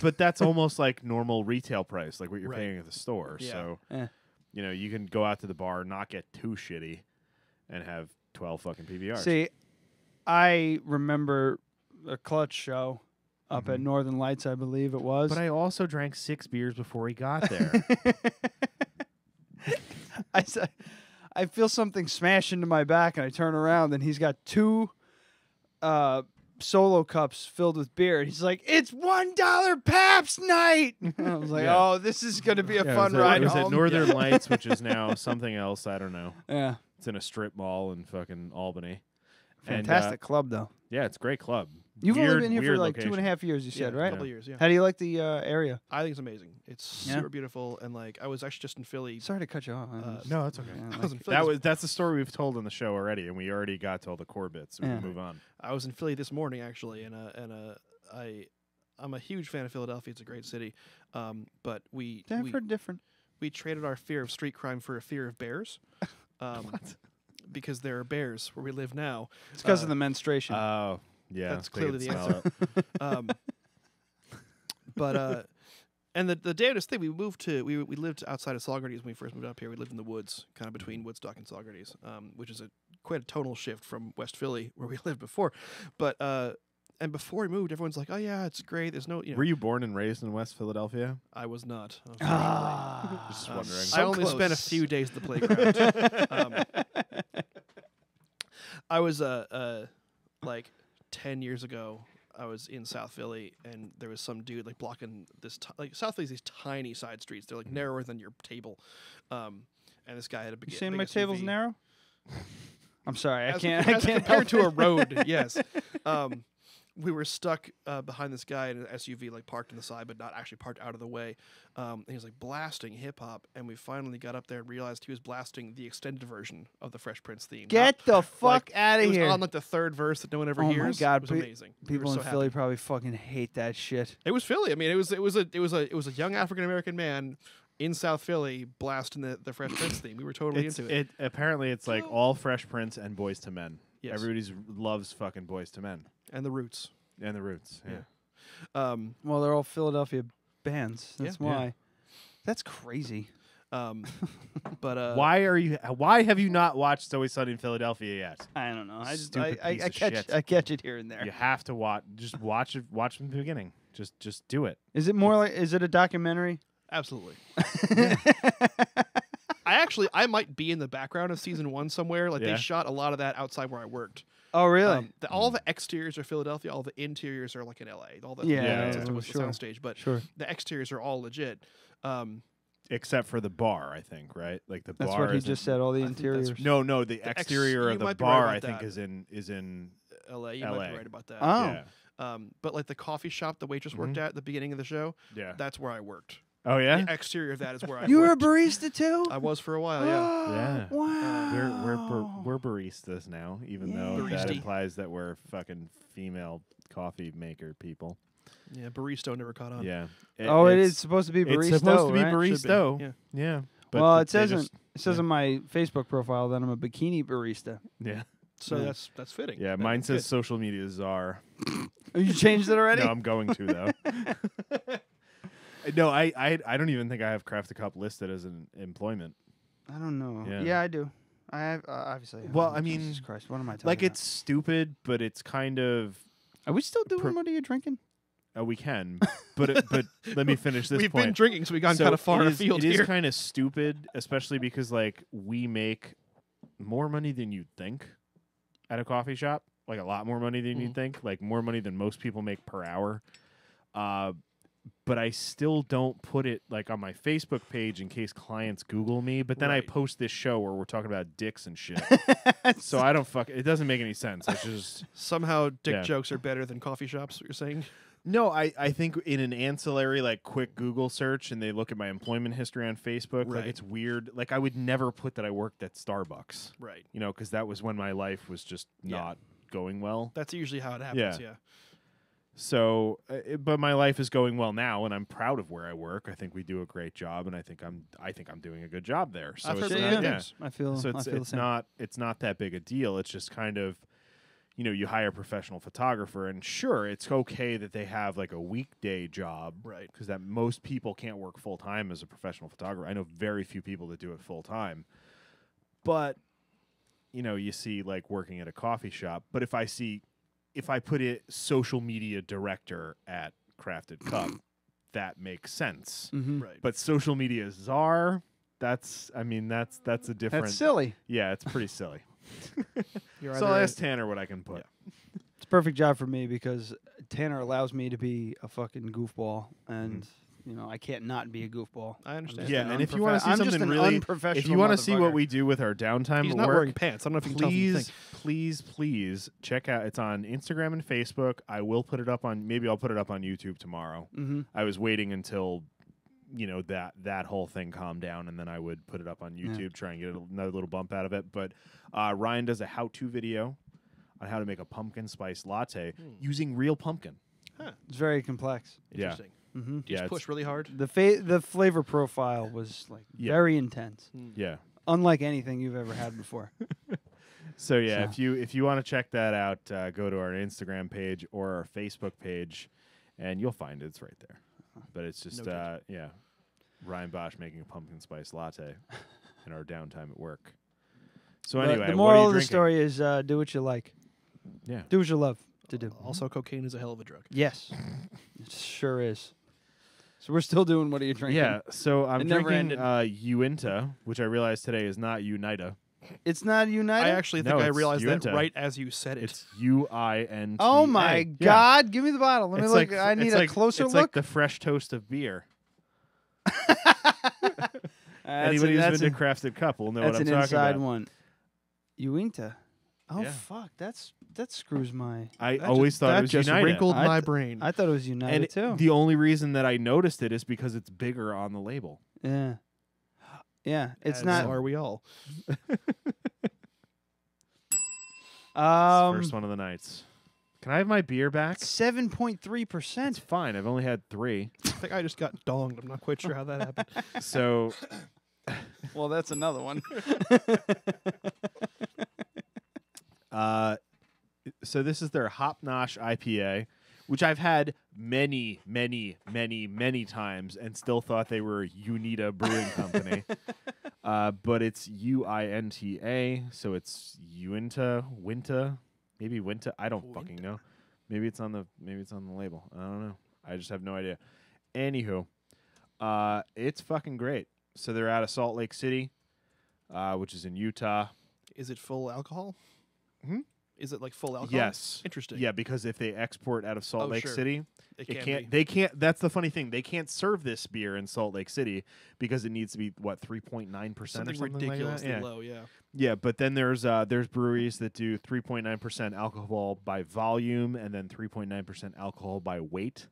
but that's almost like normal retail price, like what you're paying at the store. Yeah. So you can go out to the bar, not get too shitty, and have 12 fucking PBRs. See, I remember a Clutch show up at Northern Lights, I believe it was. But I also drank 6 beers before he got there. I feel something smash into my back, and I turn around, and he's got 2 solo cups filled with beer. And he's like, "It's $1 Pabst night." I was like, "Oh, this is going to be a fun ride." It was at Northern Lights, which is now something else. I don't know. Yeah, it's in a strip mall in fucking Albany. Fantastic club, though. Yeah, it's a great club. You've only been here for like location. 2.5 years, you said, right? A couple of years, yeah. How do you like the area? I think it's amazing. It's super beautiful, and like I was actually just in Philly. Sorry to cut you off. No, it's okay. I was in Philly that's the story we've told on the show already, and we already got to all the core bits, so we can move on. I was in Philly this morning, actually, and I'm a huge fan of Philadelphia. It's a great city, but we traded our fear of street crime for a fear of bears. Because there are bears where we live now. It's because of the menstruation. Oh, yeah. That's clearly the answer. But and the damnedest thing, we lived outside of Saugerties when we first moved up here. We lived in the woods, kind of between Woodstock and Saugerties, which is quite a tonal shift from West Philly where we lived before. But and before we moved, everyone's like, "Oh yeah, it's great." There's no. Were you born and raised in West Philadelphia? I was not. Just wondering. I only spent a few days at the playground. I was like 10 years ago. I was in South Philly, and there was some dude like blocking this. Like South Philly's these tiny side streets. They're like narrower than your table. And this guy had a big. You saying my table's narrow? I'm sorry, I as can't compared to a road. Yes. We were stuck behind this guy in an SUV, like parked on the side, but not actually parked out of the way. And he was like blasting hip hop, and we finally got up there and realized he was blasting the extended version of the Fresh Prince theme. Get the fuck out of here! It was on like the third verse that no one ever hears. Oh my god, it was amazing. People in Philly probably fucking hate that shit. It was Philly. I mean, it was a young African American man in South Philly blasting the Fresh Prince theme. We were totally into it. Apparently, it's like all Fresh Prince and Boys to Men. Yes. Everybody loves fucking Boys to Men. And the Roots. And the Roots, yeah. Well, they're all Philadelphia bands. That's why. Yeah. That's crazy. But Why have you not watched Always Sunny in Philadelphia yet? I don't know. I catch it here and there. You have to watch. Just watch it. Watch from the beginning. Just do it. Is it more like? Is it a documentary? Absolutely. I might be in the background of season 1 somewhere. Like they shot a lot of that outside where I worked. Oh, really? All the exteriors are Philadelphia. All the interiors are like in LA. All the sure. the soundstage, but the exteriors are all legit. Except for the bar, I think, right? Like the That's bar. what he just said. All the interiors. No, the exterior of the bar, I think, is in LA. You might be right about that. Oh. Yeah. But like the coffee shop the waitress worked at the beginning of the show, that's where I worked. Oh yeah. The exterior of that is where I. You were a worked. barista too. I was for a while. Yeah. Yeah. Wow. We're baristas now, even though that implies that we're fucking female coffee maker people. Yeah, barista never caught on. Yeah. It is supposed to be barista. It's supposed to be right? barista. Yeah. But well, it says on my Facebook profile that I'm a bikini barista. Yeah. So that's fitting. Yeah, mine says social media czar. Oh, you changed it already? No, I'm going to though. No, I don't even think I have Craft a Cup listed as an employment. I don't know. Yeah, yeah I do. I have obviously. Well, I mean, Jesus Christ, what am I talking like about? it's stupid, but it's kind of. Are we still doing what are you drinking? We can, but let me finish this We've point. been drinking, so we've gone kind of far afield here. It is kind of stupid, especially because like we make more money than you'd think at a coffee shop, like a lot more money than you'd think, like more money than most people make per hour. But I still don't put it like on my Facebook page in case clients Google me. But then I post this show where we're talking about dicks and shit. So I don't it doesn't make any sense. It's just somehow dick jokes are better than coffee shops. What you're saying? No, I think in an ancillary like quick Google search and they look at my employment history on Facebook, like it's weird. Like I would never put that I worked at Starbucks, right? You know, because that was when my life was just not going well. That's usually how it happens. Yeah. So, but my life is going well now, and I'm proud of where I work. I think we do a great job, and I think I'm doing a good job there. So I feel so it's not that big a deal. It's just kind of, you know, you hire a professional photographer, and sure, it's okay that they have like a weekday job, right? Because that most people can't work full time as a professional photographer. I know very few people that do it full time, but you know, you see like working at a coffee shop. But if I put it social media director at Crafted Cup, that makes sense. Right. But social media czar, that's a different. That's silly. Yeah, it's pretty silly. So I'll ask Tanner what I can put. Yeah. It's a perfect job for me because Tanner allows me to be a fucking goofball, and you know I can't not be a goofball. I understand. Yeah, and if you want to see something really, if you want to see what we do with our downtime He's at not work, wearing pants. I don't know if you can tell from the thing. please check out. It's on Instagram and Facebook. I will put it up on. Maybe I'll put it up on YouTube tomorrow. I was waiting until, you know, that whole thing calmed down, and then I would put it up on YouTube, try and get another little bump out of it. But Ryan does a how-to video on how to make a pumpkin spice latte using real pumpkin. Huh. It's very complex. Interesting. Mm-hmm. Just push really hard. The flavor profile was like very intense. Yeah, unlike anything you've ever had before. So if you want to check that out, go to our Instagram page or our Facebook page, and you'll find it. It's right there. But it's just Ryan Bosch making a pumpkin spice latte in our downtime at work. So anyway, the moral of the story is do what you like. Yeah, do what you love to do. Also, cocaine is a hell of a drug. Yes, it sure is. So we're still doing what are you drinking? Yeah, so I'm drinking Uinta, which I realized today is not Unita. It's not Unita? I actually think I realized that right as you said it. It's UINTA. Oh my God! Give me the bottle. Let me look. I need a closer look. It's like the fresh toast of beer. Anybody who's been to Crafted Cup will know what I'm talking about. That's an inside one. Uinta. Oh fuck! That screws my. I always thought it was just United. Wrinkled my brain. I thought it was United too. The only reason that I noticed it is because it's bigger on the label. Yeah. Yeah, it's As not. Are we all? First one of the nights. Can I have my beer back? 7.3%. It's fine. I've only had 3. I think I just got donged. I'm not quite sure how that happened. So, well, that's another one. So this is their Hop Nosh IPA, which I've had many times and still thought they were Unita Brewing Company. But it's UINTA, so it's Winta, maybe Winta. I don't fucking know. Maybe it's on the label. I don't know. I just have no idea. Anywho, it's fucking great. So they're out of Salt Lake City, which is in Utah. Is it full alcohol? Hmm? Is it like full alcohol? Yes. Interesting. Yeah, because if they export out of Salt Lake sure. City, It can't. They can't. That's the funny thing. They can't serve this beer in Salt Lake City because it needs to be 3.9% or something ridiculously like that. low. Yeah. Yeah, but then there's breweries that do 3.9% alcohol by volume and then 3.9% alcohol by weight.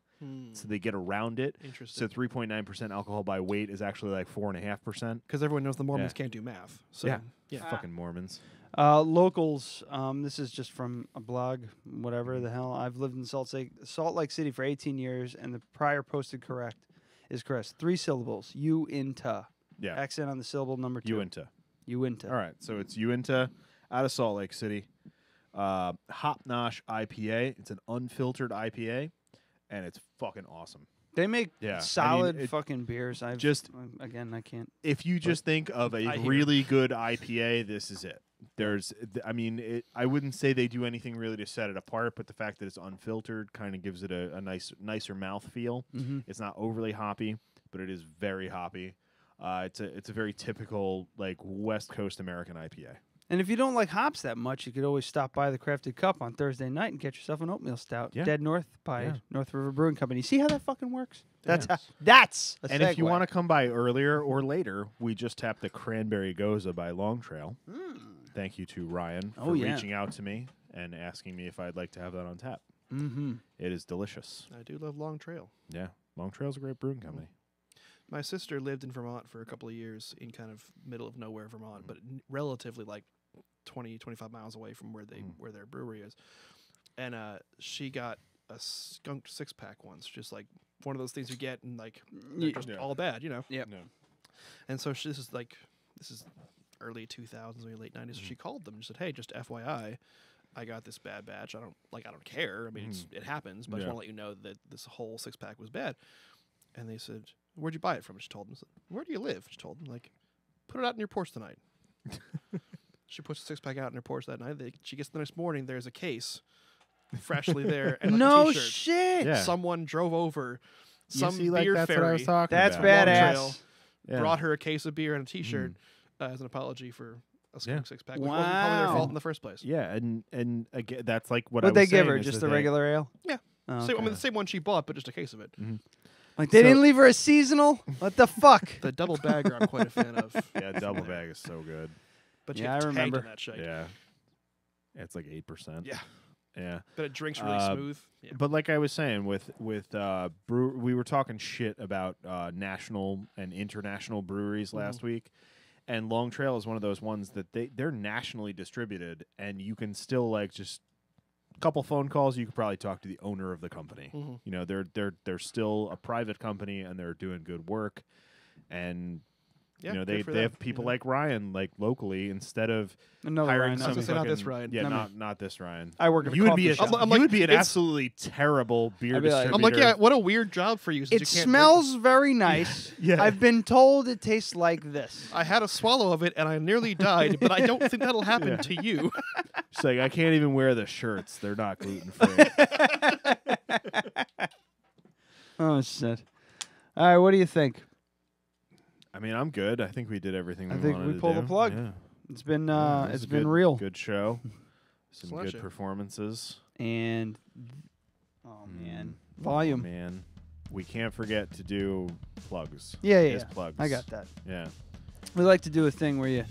So they get around it. Interesting. So 3.9% alcohol by weight is actually like 4.5%. Because everyone knows the Mormons can't do math. So yeah. Fucking Mormons. Locals. This is just from a blog. Whatever the hell. I've lived in Salt Lake City for 18 years, and the prior posted correct. 3 syllables. Uinta. Yeah. Accent on the syllable number 2. Uinta. Uinta. All right. So it's Uinta out of Salt Lake City. Hop Nosh IPA. It's an unfiltered IPA. And it's fucking awesome. They make solid fucking fucking beers. I can't. If you just think of a really good IPA, this is it. I wouldn't say they do anything really to set it apart, but the fact that it's unfiltered kind of gives it a nicer mouthfeel. Mm-hmm. It's not overly hoppy, but it is very hoppy. It's a very typical like West Coast American IPA. And if you don't like hops that much, you could always stop by the Crafted Cup on Thursday night and get yourself an oatmeal stout. Yeah. Dead North by North River Brewing Company. See how that fucking works? Yes. That's a And segue. if you want to come by earlier or later, we just tapped the Cranberry Goza by Long Trail. Thank you to Ryan for reaching out to me and asking me if I'd like to have that on tap. Mm-hmm. It is delicious. I do love Long Trail. Yeah, Long Trail's a great brewing company. My sister lived in Vermont for a couple of years in kind of middle of nowhere Vermont, but relatively like 20, 25 miles away from where their brewery is. And she got a skunked 6-pack once, just like one of those things you get and like they're just all bad, you know. Yeah. And so this is early 2000s, maybe late 90s. So she called them and said, "Hey, just FYI, I got this bad batch. I don't care. I mean, it happens, but I just want to let you know that this whole 6-pack was bad." And they said, "Where'd you buy it from?" And she told them. I said, "Where do you live?" She told them, like, "Put it out in your porch tonight." She puts the 6-pack out in her porch that night. She gets the next morning. There's a case, freshly there, and like no a t-shirt. shit. Yeah. Someone drove over some See, beer that's ferry. what I was talking That's about. badass. Brought her a case of beer and a T-shirt as an apology for a skunk 6-pack, which wasn't probably their Wow. fault in the first place. Yeah, and again, that's like what What'd I they was give saying her? is Just that the regular ale? Yeah. Oh, So, I okay. mean, the same one she bought, but just a case of it. Like they didn't leave her a seasonal? What the fuck? The double bagger I'm quite a fan of. Yeah, double bag is so good. But you Yeah, get I tanked remember. on that shit. Yeah, it's like 8%. Yeah. Yeah. But it drinks really smooth. Yeah. But like I was saying, we were talking shit about national and international breweries last week, and Long Trail is one of those ones that they're nationally distributed, and you can still like just a couple phone calls, you could probably talk to the owner of the company. You know, they're still a private company and they're doing good work, and Yeah, you know, good for they them, have people you know. like Ryan, like locally, instead of Another hiring Ryan. I was some gonna say not this fucking- Ryan. Yeah, not this Ryan. I work at a you would coffee be shop. I'm you would be an it's- absolutely terrible beer I'd be like- distributor. I'm like, yeah, what a weird job for you. Since It you can't smells very nice. Yeah. I've been told it tastes like this. I had a swallow of it and I nearly died, but I don't think that'll happen to you. It's like I can't even wear the shirts; they're not gluten free. Oh shit! All right, what do you think? I mean, I'm good. I think we did everything. I we think wanted we to pulled do. the plug. Yeah. It's been Yeah, it was it's a been good- real. Good show. Some Slash good it. performances. And man, volume. Man, we can't forget to do plugs. Yeah, His yeah. plugs. I got that. Yeah. We like to do a thing where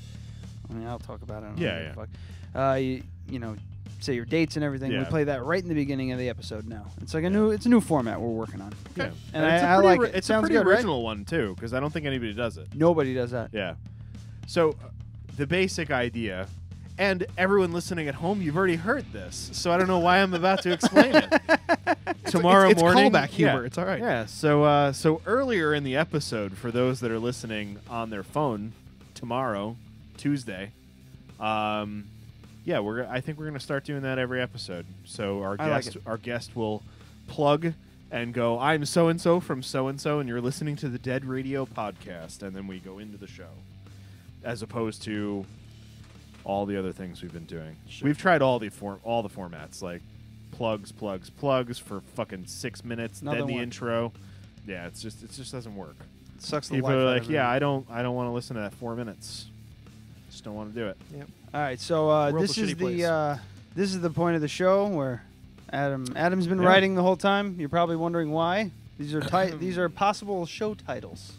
I'll talk about it. I don't Yeah, give a fuck. You know, say your dates and everything. We Yeah. play that right in the beginning of the episode now. It's like a new format we're working on. Yeah. And it's I a pretty like it. It's Sounds a pretty good, right? original one too, because I don't think anybody does it. Nobody does that. Yeah. So the basic idea, and everyone listening at home, you've already heard this, so I don't know why I'm about to explain it. Tomorrow it's morning, callback humor. Yeah. It's all right. Yeah. So earlier in the episode, for those that are listening on their phone, tomorrow, Tuesday, I think we're gonna start doing that every episode. So our I like guest it. our guest will plug and go, I'm so-and-so from so-and-so, and you're listening to the Dead Radio podcast, and then we go into the show, as opposed to all the other things we've been doing. Sure. We've tried all the formats, like plugs for fucking 6 minutes, Another then the one. intro. Yeah, it just doesn't work. It sucks the People life are out like, of yeah, everyone. I don't want to listen to that 4 minutes. Just don't want to do it. Yep. All right, so World's this a is shitty place. this is the point of the show where Adam's been Yeah. writing the whole time. You're probably wondering why. These are these are possible show titles,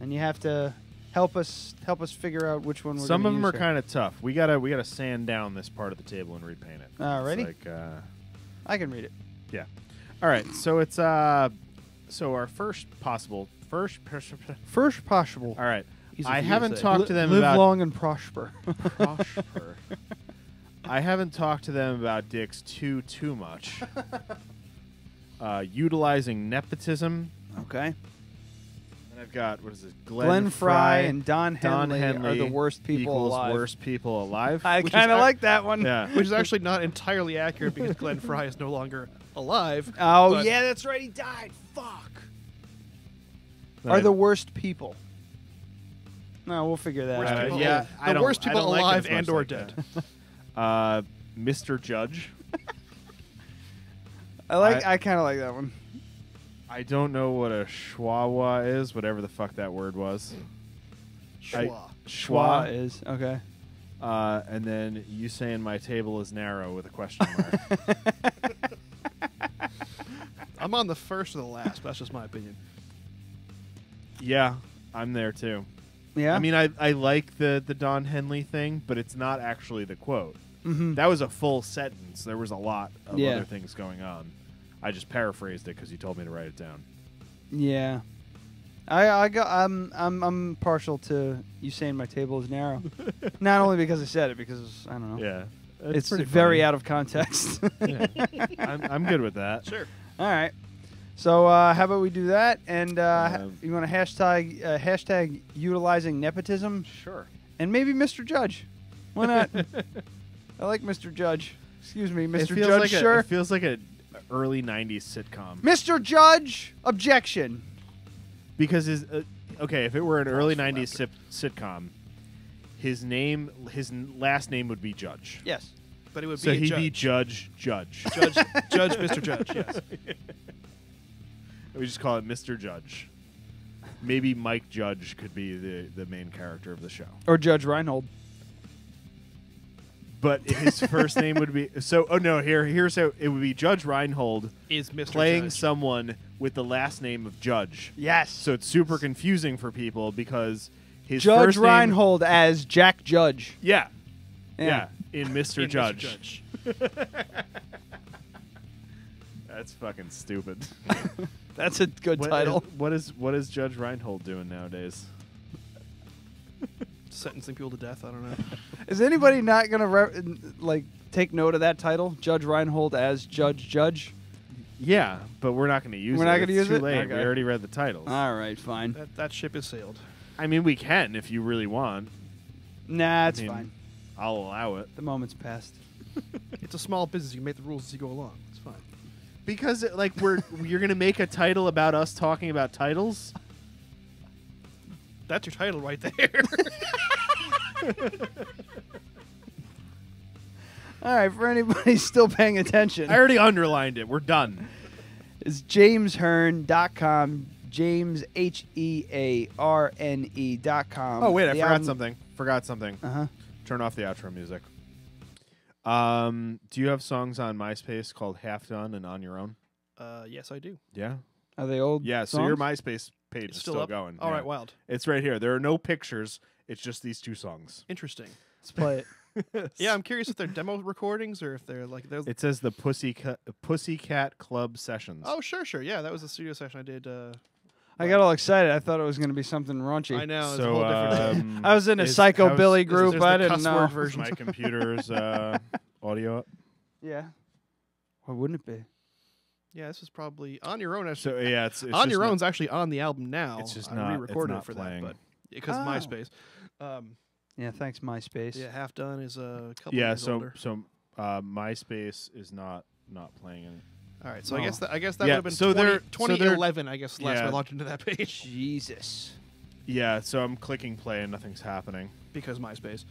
and you have to help us figure out which one we're Some gonna of them use are here. kind of tough. We gotta sand down this part of the table and repaint it. Alrighty. It's like, I can read it. yeah. All right. So it's so our first possible. First possible. All right. Easy I for you to haven't say. talked to them Live about long and prosper. prosper. I haven't talked to them about dicks too much. Utilizing nepotism. Okay. And I've got, what is it? Glenn Fry and Don Henley are the worst people equals alive. worst people alive. I Which kind of is like that one. Yeah. Which is actually not entirely accurate because Glenn Fry is no longer alive. Oh but yeah, that's right. He died. Fuck. But Are I- the worst people? No, we'll figure that Worst out. people yeah, alive. I The don't- worst I people don't like it alive as much and or like dead. that. Mr. Judge. I kind of like that one. I don't know what a schwa is, whatever the fuck that word was. Schwa. Schwa is okay. And then you saying my table is narrow with a question mark. I'm on the first or the last, but that's just my opinion. Yeah, I'm there too. Yeah. I mean, I like the Don Henley thing, but it's not actually the quote. Mhm. That was a full sentence. There was a lot of Yeah. other things going on. I just paraphrased it because you told me to write it down. Yeah. I'm partial to you saying my table is narrow. Not only because I said it, because I don't know. Yeah, It's pretty very funny. out of context. Yeah. I'm good with that. Sure. All right. So how about we do that? And you want to hashtag utilizing nepotism? Sure. And maybe Mr. Judge. Why not? I like Mr. Judge. Excuse me, Mr. It feels Judge. like Sure. it feels like a early '90s sitcom. Mr. Judge, objection. Because his okay, if it were an early '90s sitcom, his last name would be Judge. Yes. But it would So be a he'd judge. be Judge. Judge, Mr. Judge, yes. We just call it Mr. Judge. Maybe Mike Judge could be the main character of the show. Or Judge Reinhold. But his first name would be here's how it would be. Judge Reinhold Is Mr. playing Judge. someone with the last name of Judge. Yes. So it's super confusing for people because his Judge first name, Reinhold as Jack Judge. Yeah. Yeah. In Mr. In Mr. Judge. Judge. That's fucking stupid. That's a good title. What is Judge Reinhold doing nowadays? Sentencing people to death, I don't know. Is anybody not going to take note of that title? Judge Reinhold as Judge Judge? Yeah, but we're not going to use it. We're not going to use It's too it? late. We Okay. already read the titles. All right, fine. That ship has sailed. I mean, we can if you really want. Nah, it's I mean, fine. I'll allow it. The moment's passed. It's a small business. You can make the rules as you go along. It's fine. Because you're going to make a title about us talking about titles? That's your title right there. All right, for anybody still paying attention. I already underlined it. We're done. It's jameshearne.com. James, HEARNE.com. Oh, wait, I The forgot something. Uh-huh. Turn off the outro music. Do you have songs on MySpace called Half Done and On Your Own? Yes, I do. Yeah. Are they old Yeah, so your MySpace page It's is still still up? going. All yeah. right, wild. It's right here. There are no pictures. It's just these two songs. Interesting. Let's play it. Yeah, I'm curious if they're demo recordings or if they're like those. It says the Pussycat Club Sessions. Oh, sure. Yeah, that was a studio session I did. I got all excited. I thought it was going to be something raunchy. I know. It's So, a whole different thing. I was in a psychobilly group. there's the I didn't cuss know. word version. My computer's audio up. Yeah. Why wouldn't it be? Yeah, this is probably On Your Own. So yeah, it's On just Your not- Own's actually on the album now. It's just I not- re-recorded it's it for not playing. that, but because Oh. MySpace. Yeah, thanks, MySpace. Yeah, Half Done is a couple Yeah, years so older. MySpace is not playing it. All right, so I guess that Yeah, would have been so they're- 2011. I guess last yeah. time I logged into that page Jesus. Yeah, so I'm clicking play and nothing's happening. because MySpace.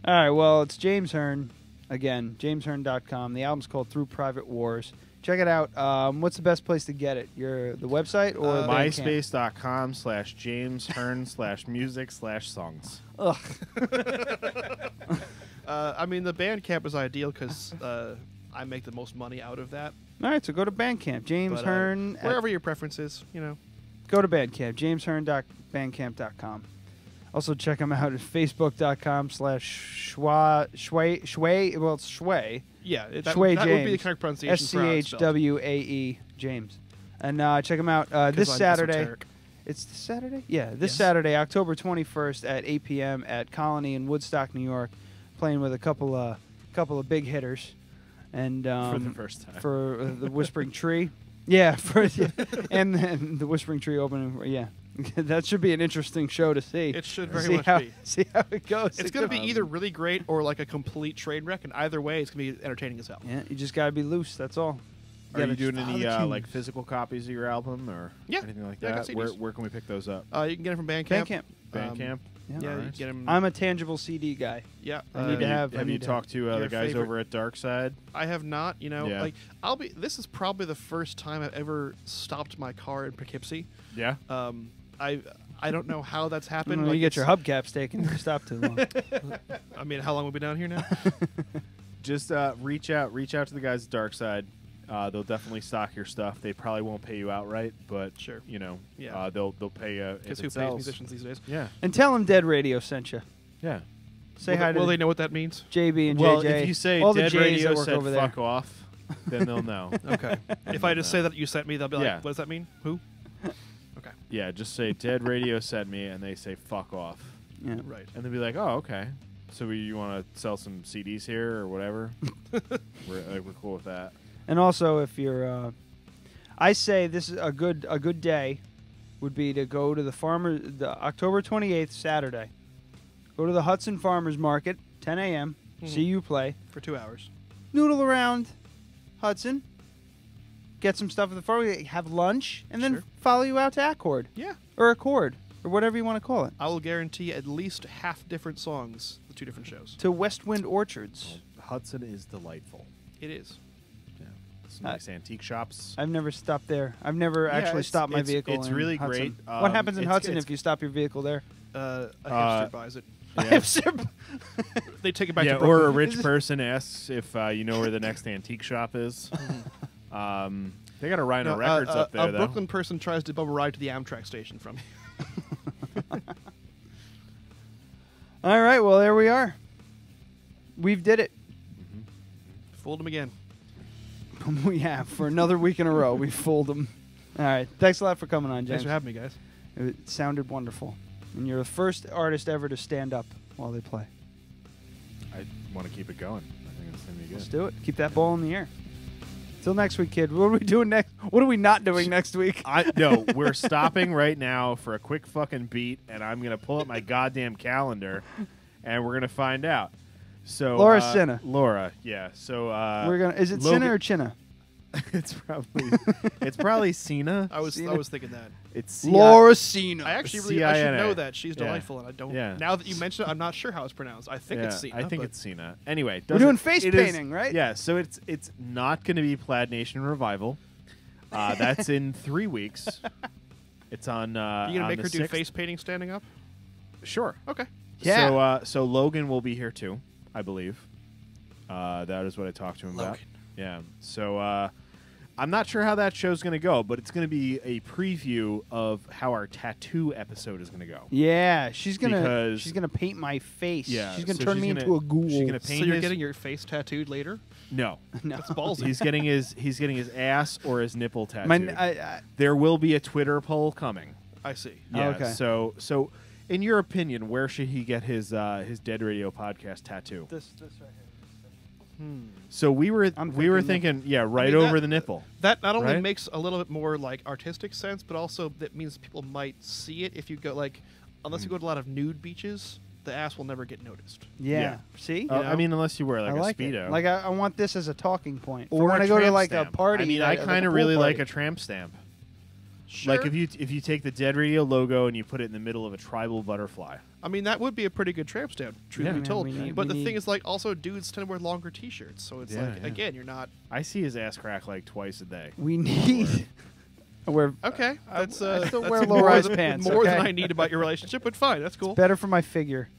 All right, well, it's James Hearne. Again, jameshearne.com. The album's called Through Private Wars. Check it out. What's the best place to get it? The website or Bandcamp? MySpace.com/james_hearne/music/songs. Ugh. I mean, the Bandcamp is ideal because I make the most money out of that. All right, so go to Bandcamp. James But, Hearne. wherever your preference is, you know. Go to Bandcamp. jameshearne.bandcamp.com. Also check him out at facebook.com/shway. Well, it's Shway. Yeah, that Shway would James. be the correct pronunciation for how it's spelled. SCHWAE James. And check him out this I'm Saturday. esoteric. It's this Saturday? Yeah, this Yes. Saturday, October 21st at 8 p.m. at Colony in Woodstock, New York, playing with a couple of big hitters. And For the first time. for the Whispering Tree. Yeah, and then the Whispering Tree opening. Yeah, that should be an interesting show to see. It should very see much how, be. See how it goes. It's going to be either really great or like a complete train wreck, and either way, it's going to be entertaining as hell. Yeah, you just got to be loose. That's all. Are you gotta doing just any follow the like cues. physical copies of your album or Yeah. anything like Yeah, I got that? CDs. Where can we pick those up? You can get them from Bandcamp. Bandcamp. Bandcamp. Yeah, Yeah, you Alright. can get them. I'm a tangible CD guy. Yeah, I need to have. Have you talked to the your guys favorite- over at Darkside? I have not. You know, Yeah. like This is probably the first time I've ever stopped my car in Poughkeepsie. Yeah. I don't know how that's happened. You like get your hubcaps taken if you stop too long. I mean, how long will we be down here now? Just reach out to the guys at Darkside. They'll definitely stock your stuff. They probably won't pay you outright, but Sure. you know, Yeah. they'll pay you if Because it who pays sells. musicians these days? Yeah. And tell them Dead Radio sent you. Yeah. Say hi to Will they know what that means? JB and Well, JJ. if you say all the Dead J's Radio that work said over there. fuck off, then they'll know. Okay. If I just say that you sent me, they'll be like, Yeah. "What does that mean? Who?" Okay. Yeah, just say Dead Radio sent me, and they say fuck off. Yeah. Right. And they'll be like, oh, okay. So you want to sell some CDs here or whatever? we're cool with that. And also, if you're, I say this is a good day, would be to go to the October 28th Saturday. Go to the Hudson Farmers Market, 10 a.m. See you play for 2 hours. Noodle around Hudson. Get some stuff at the farm. Have lunch, and then follow you out to Accord. Yeah. Or Accord, or whatever you want to call it. I will guarantee at least half different songs, the two different shows. To West Wind Orchards. Hudson is delightful. It is. Some nice antique shops. I've never stopped there. I've never actually stopped my vehicle. It's in really Hudson. great. What happens in it's- Hudson it's- if you stop your vehicle there? A hipster buys it. A hipster. They take it back to or Brooklyn. a rich person asks if you know where the next antique shop is. They got a Rhino Records up there, a though. Brooklyn person tries to bubble ride to the Amtrak station from you. All right, well, there we are. We've did it. Fooled him again. We have. For another week in a row, we fooled them. All right. Thanks a lot for coming on, James. Thanks for having me, guys. It sounded wonderful. And you're the first artist ever to stand up while they play. I want to keep it going. I think it's going to be good. Let's do it. Keep that ball in the air. Till next week, kid. What are we doing next? What are we not doing next week? No, we're stopping right now for a quick fucking beat, and I'm going to pull up my goddamn calendar, and we're going to find out. So Laura Sinna. Laura, yeah. So We're gonna. Is it Logan- Sinna or Chinna? it's probably Cena. I was thinking that. It's Laura Cena. I actually really I should C-I-N-A. know that. She's Yeah. delightful, and I don't. Yeah. Now that you mention it, I'm not sure how it's pronounced. I think it's Yeah, Cena. I think but it's Cena. Anyway, We're doing doesn't- face it is- painting, right? Yeah, so it's not going to be Plaid Nation Revival. That's in 3 weeks. It's on. You on gonna make the her do 6th. face painting standing up? Sure. Okay. Yeah. So Logan will be here too, I believe. That is what I talked to him about. Logan. Yeah. So I'm not sure how that show's going to go, but it's going to be a preview of how our tattoo episode is going to go. Yeah, she's gonna Because- paint my face. Yeah, she's gonna so turn she's me gonna- into a ghoul. she's gonna paint So you're his- getting your face tattooed later? No. No. That's ballsy. He's getting his ass or his nipple My- tattooed. I- There will be a Twitter poll coming. I see. Yeah. okay. So in your opinion, where should he get his Dead Radio podcast tattoo? This right here. So we were thinking thinking, yeah, right I mean, over the nipple. That not only Right? makes a little bit more like artistic sense, but also that means people might see it if you go like, unless you go to a lot of nude beaches, the ass will never get noticed. Yeah. See? I mean, unless you wear I like like a Speedo. it. Like I want this as a talking point. Or when a I go to tramp like stamp. a party. I mean, I kind of really like a tramp stamp. Sure. Like if you take the Dead Radio logo and you put it in the middle of a tribal butterfly. I mean, that would be a pretty good tramp stamp, truth Yeah. be told. we But the need- thing is, like, also dudes tend to wear longer T-shirts, so it's again, you're not. I see his ass crack like twice a day. We need. We're Okay, that's I still that's wear more low-rise than- pants, More than okay? I need about your relationship, but fine, that's cool. better for my figure.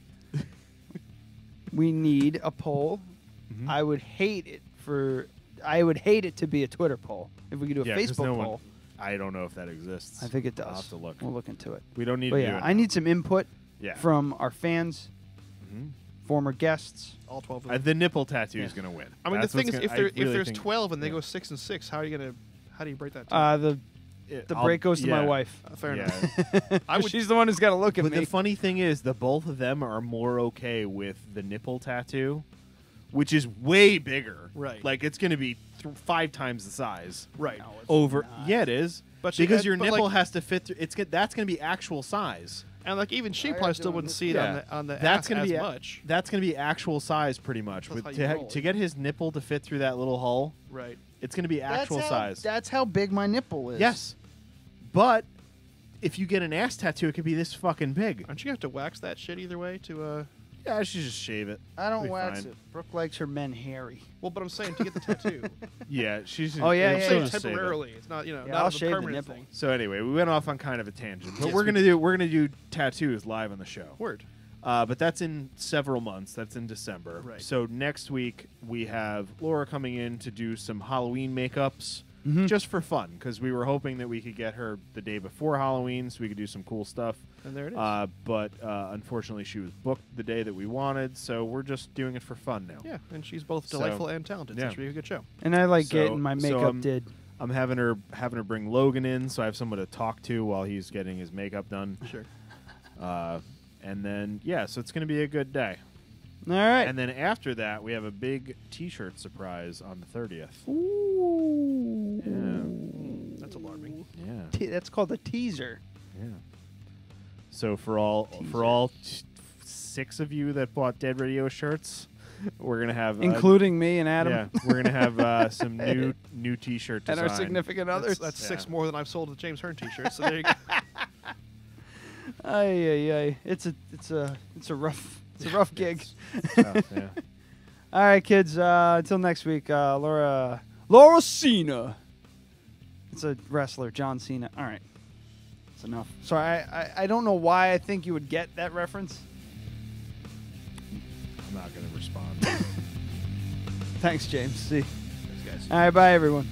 We need a poll. I would hate it to be a Twitter poll. If we could do a Yeah, 'cause Facebook no one- poll. I don't know if that exists. I think it does. I'll have to look. We'll look into it. We don't need But to yeah, do it I need some input Yeah. from our fans, former guests. All 12 of them. The nipple tattoo is going to win. I mean, That's the thing what's is, gonna- if I really there's think- 12 and they yeah. go 6 and 6, how do you break that? tie? The I'll- break goes to my yeah. wife. Fair Yeah. enough. She's the one who's got to look at But me. the funny thing is, the both of them are more okay with the nipple tattoo, which is way bigger. Right. Like it's going to be 5 times the size. Right. Over. Yeah, it is. But because she- your but, nipple like- has to fit through. That's going to be actual size. And like even she probably still wouldn't see it on the that's ass gonna as be much. That's going to be actual size, pretty much. That's But how you roll. to get his nipple to fit through that little hole, Right. it's going to be actual size. That's how big my nipple is. Yes, but if you get an ass tattoo, it could be this fucking big. Aren't you gonna have to wax that shit either way to? Yeah, I should just shave it. I don't It'll be wax fine. it. Brooke likes her men hairy. Well, but I'm saying to get the tattoo. Yeah, she's. Oh, yeah, I'm yeah, saying yeah. temporarily. It's not Yeah, not I'll a shave the permanent nipple. thing. So anyway, we went off on kind of a tangent, but Yes, we're we gonna do tattoos live on the show. Word. But that's in several months. That's in December. Right. So next week we have Laura coming in to do some Halloween makeups, just for fun, because we were hoping that we could get her the day before Halloween, so we could do some cool stuff. And there it is. But unfortunately, she was booked the day that we wanted, so we're just doing it for fun now. Yeah, and she's both So, delightful and talented. So yeah. it should be a good show. And I like So- getting my so makeup I'm- did. I'm having her bring Logan in, so I have someone to talk to while he's getting his makeup done. Sure. And then so it's going to be a good day. All right. And then after that, we have a big T-shirt surprise on the 30th. Ooh. Yeah. That's alarming. Yeah. That's called a teaser. Yeah. So for all 6 of you that bought Dead Radio shirts, we're gonna have Including me and Adam. Yeah, we're gonna have some new T-shirt And design. our significant others. That's Yeah. 6 more than I've sold the James Hearne T-shirt. So there you go. Ay. It's a rough gig. Tough, yeah. All right, kids. Until next week, Laura Cena. It's a wrestler, John Cena. All right, it's enough. Sorry, I don't know why I think you would get that reference. I'm not gonna respond. Thanks, James. See. Thanks, guys. All right, bye, everyone.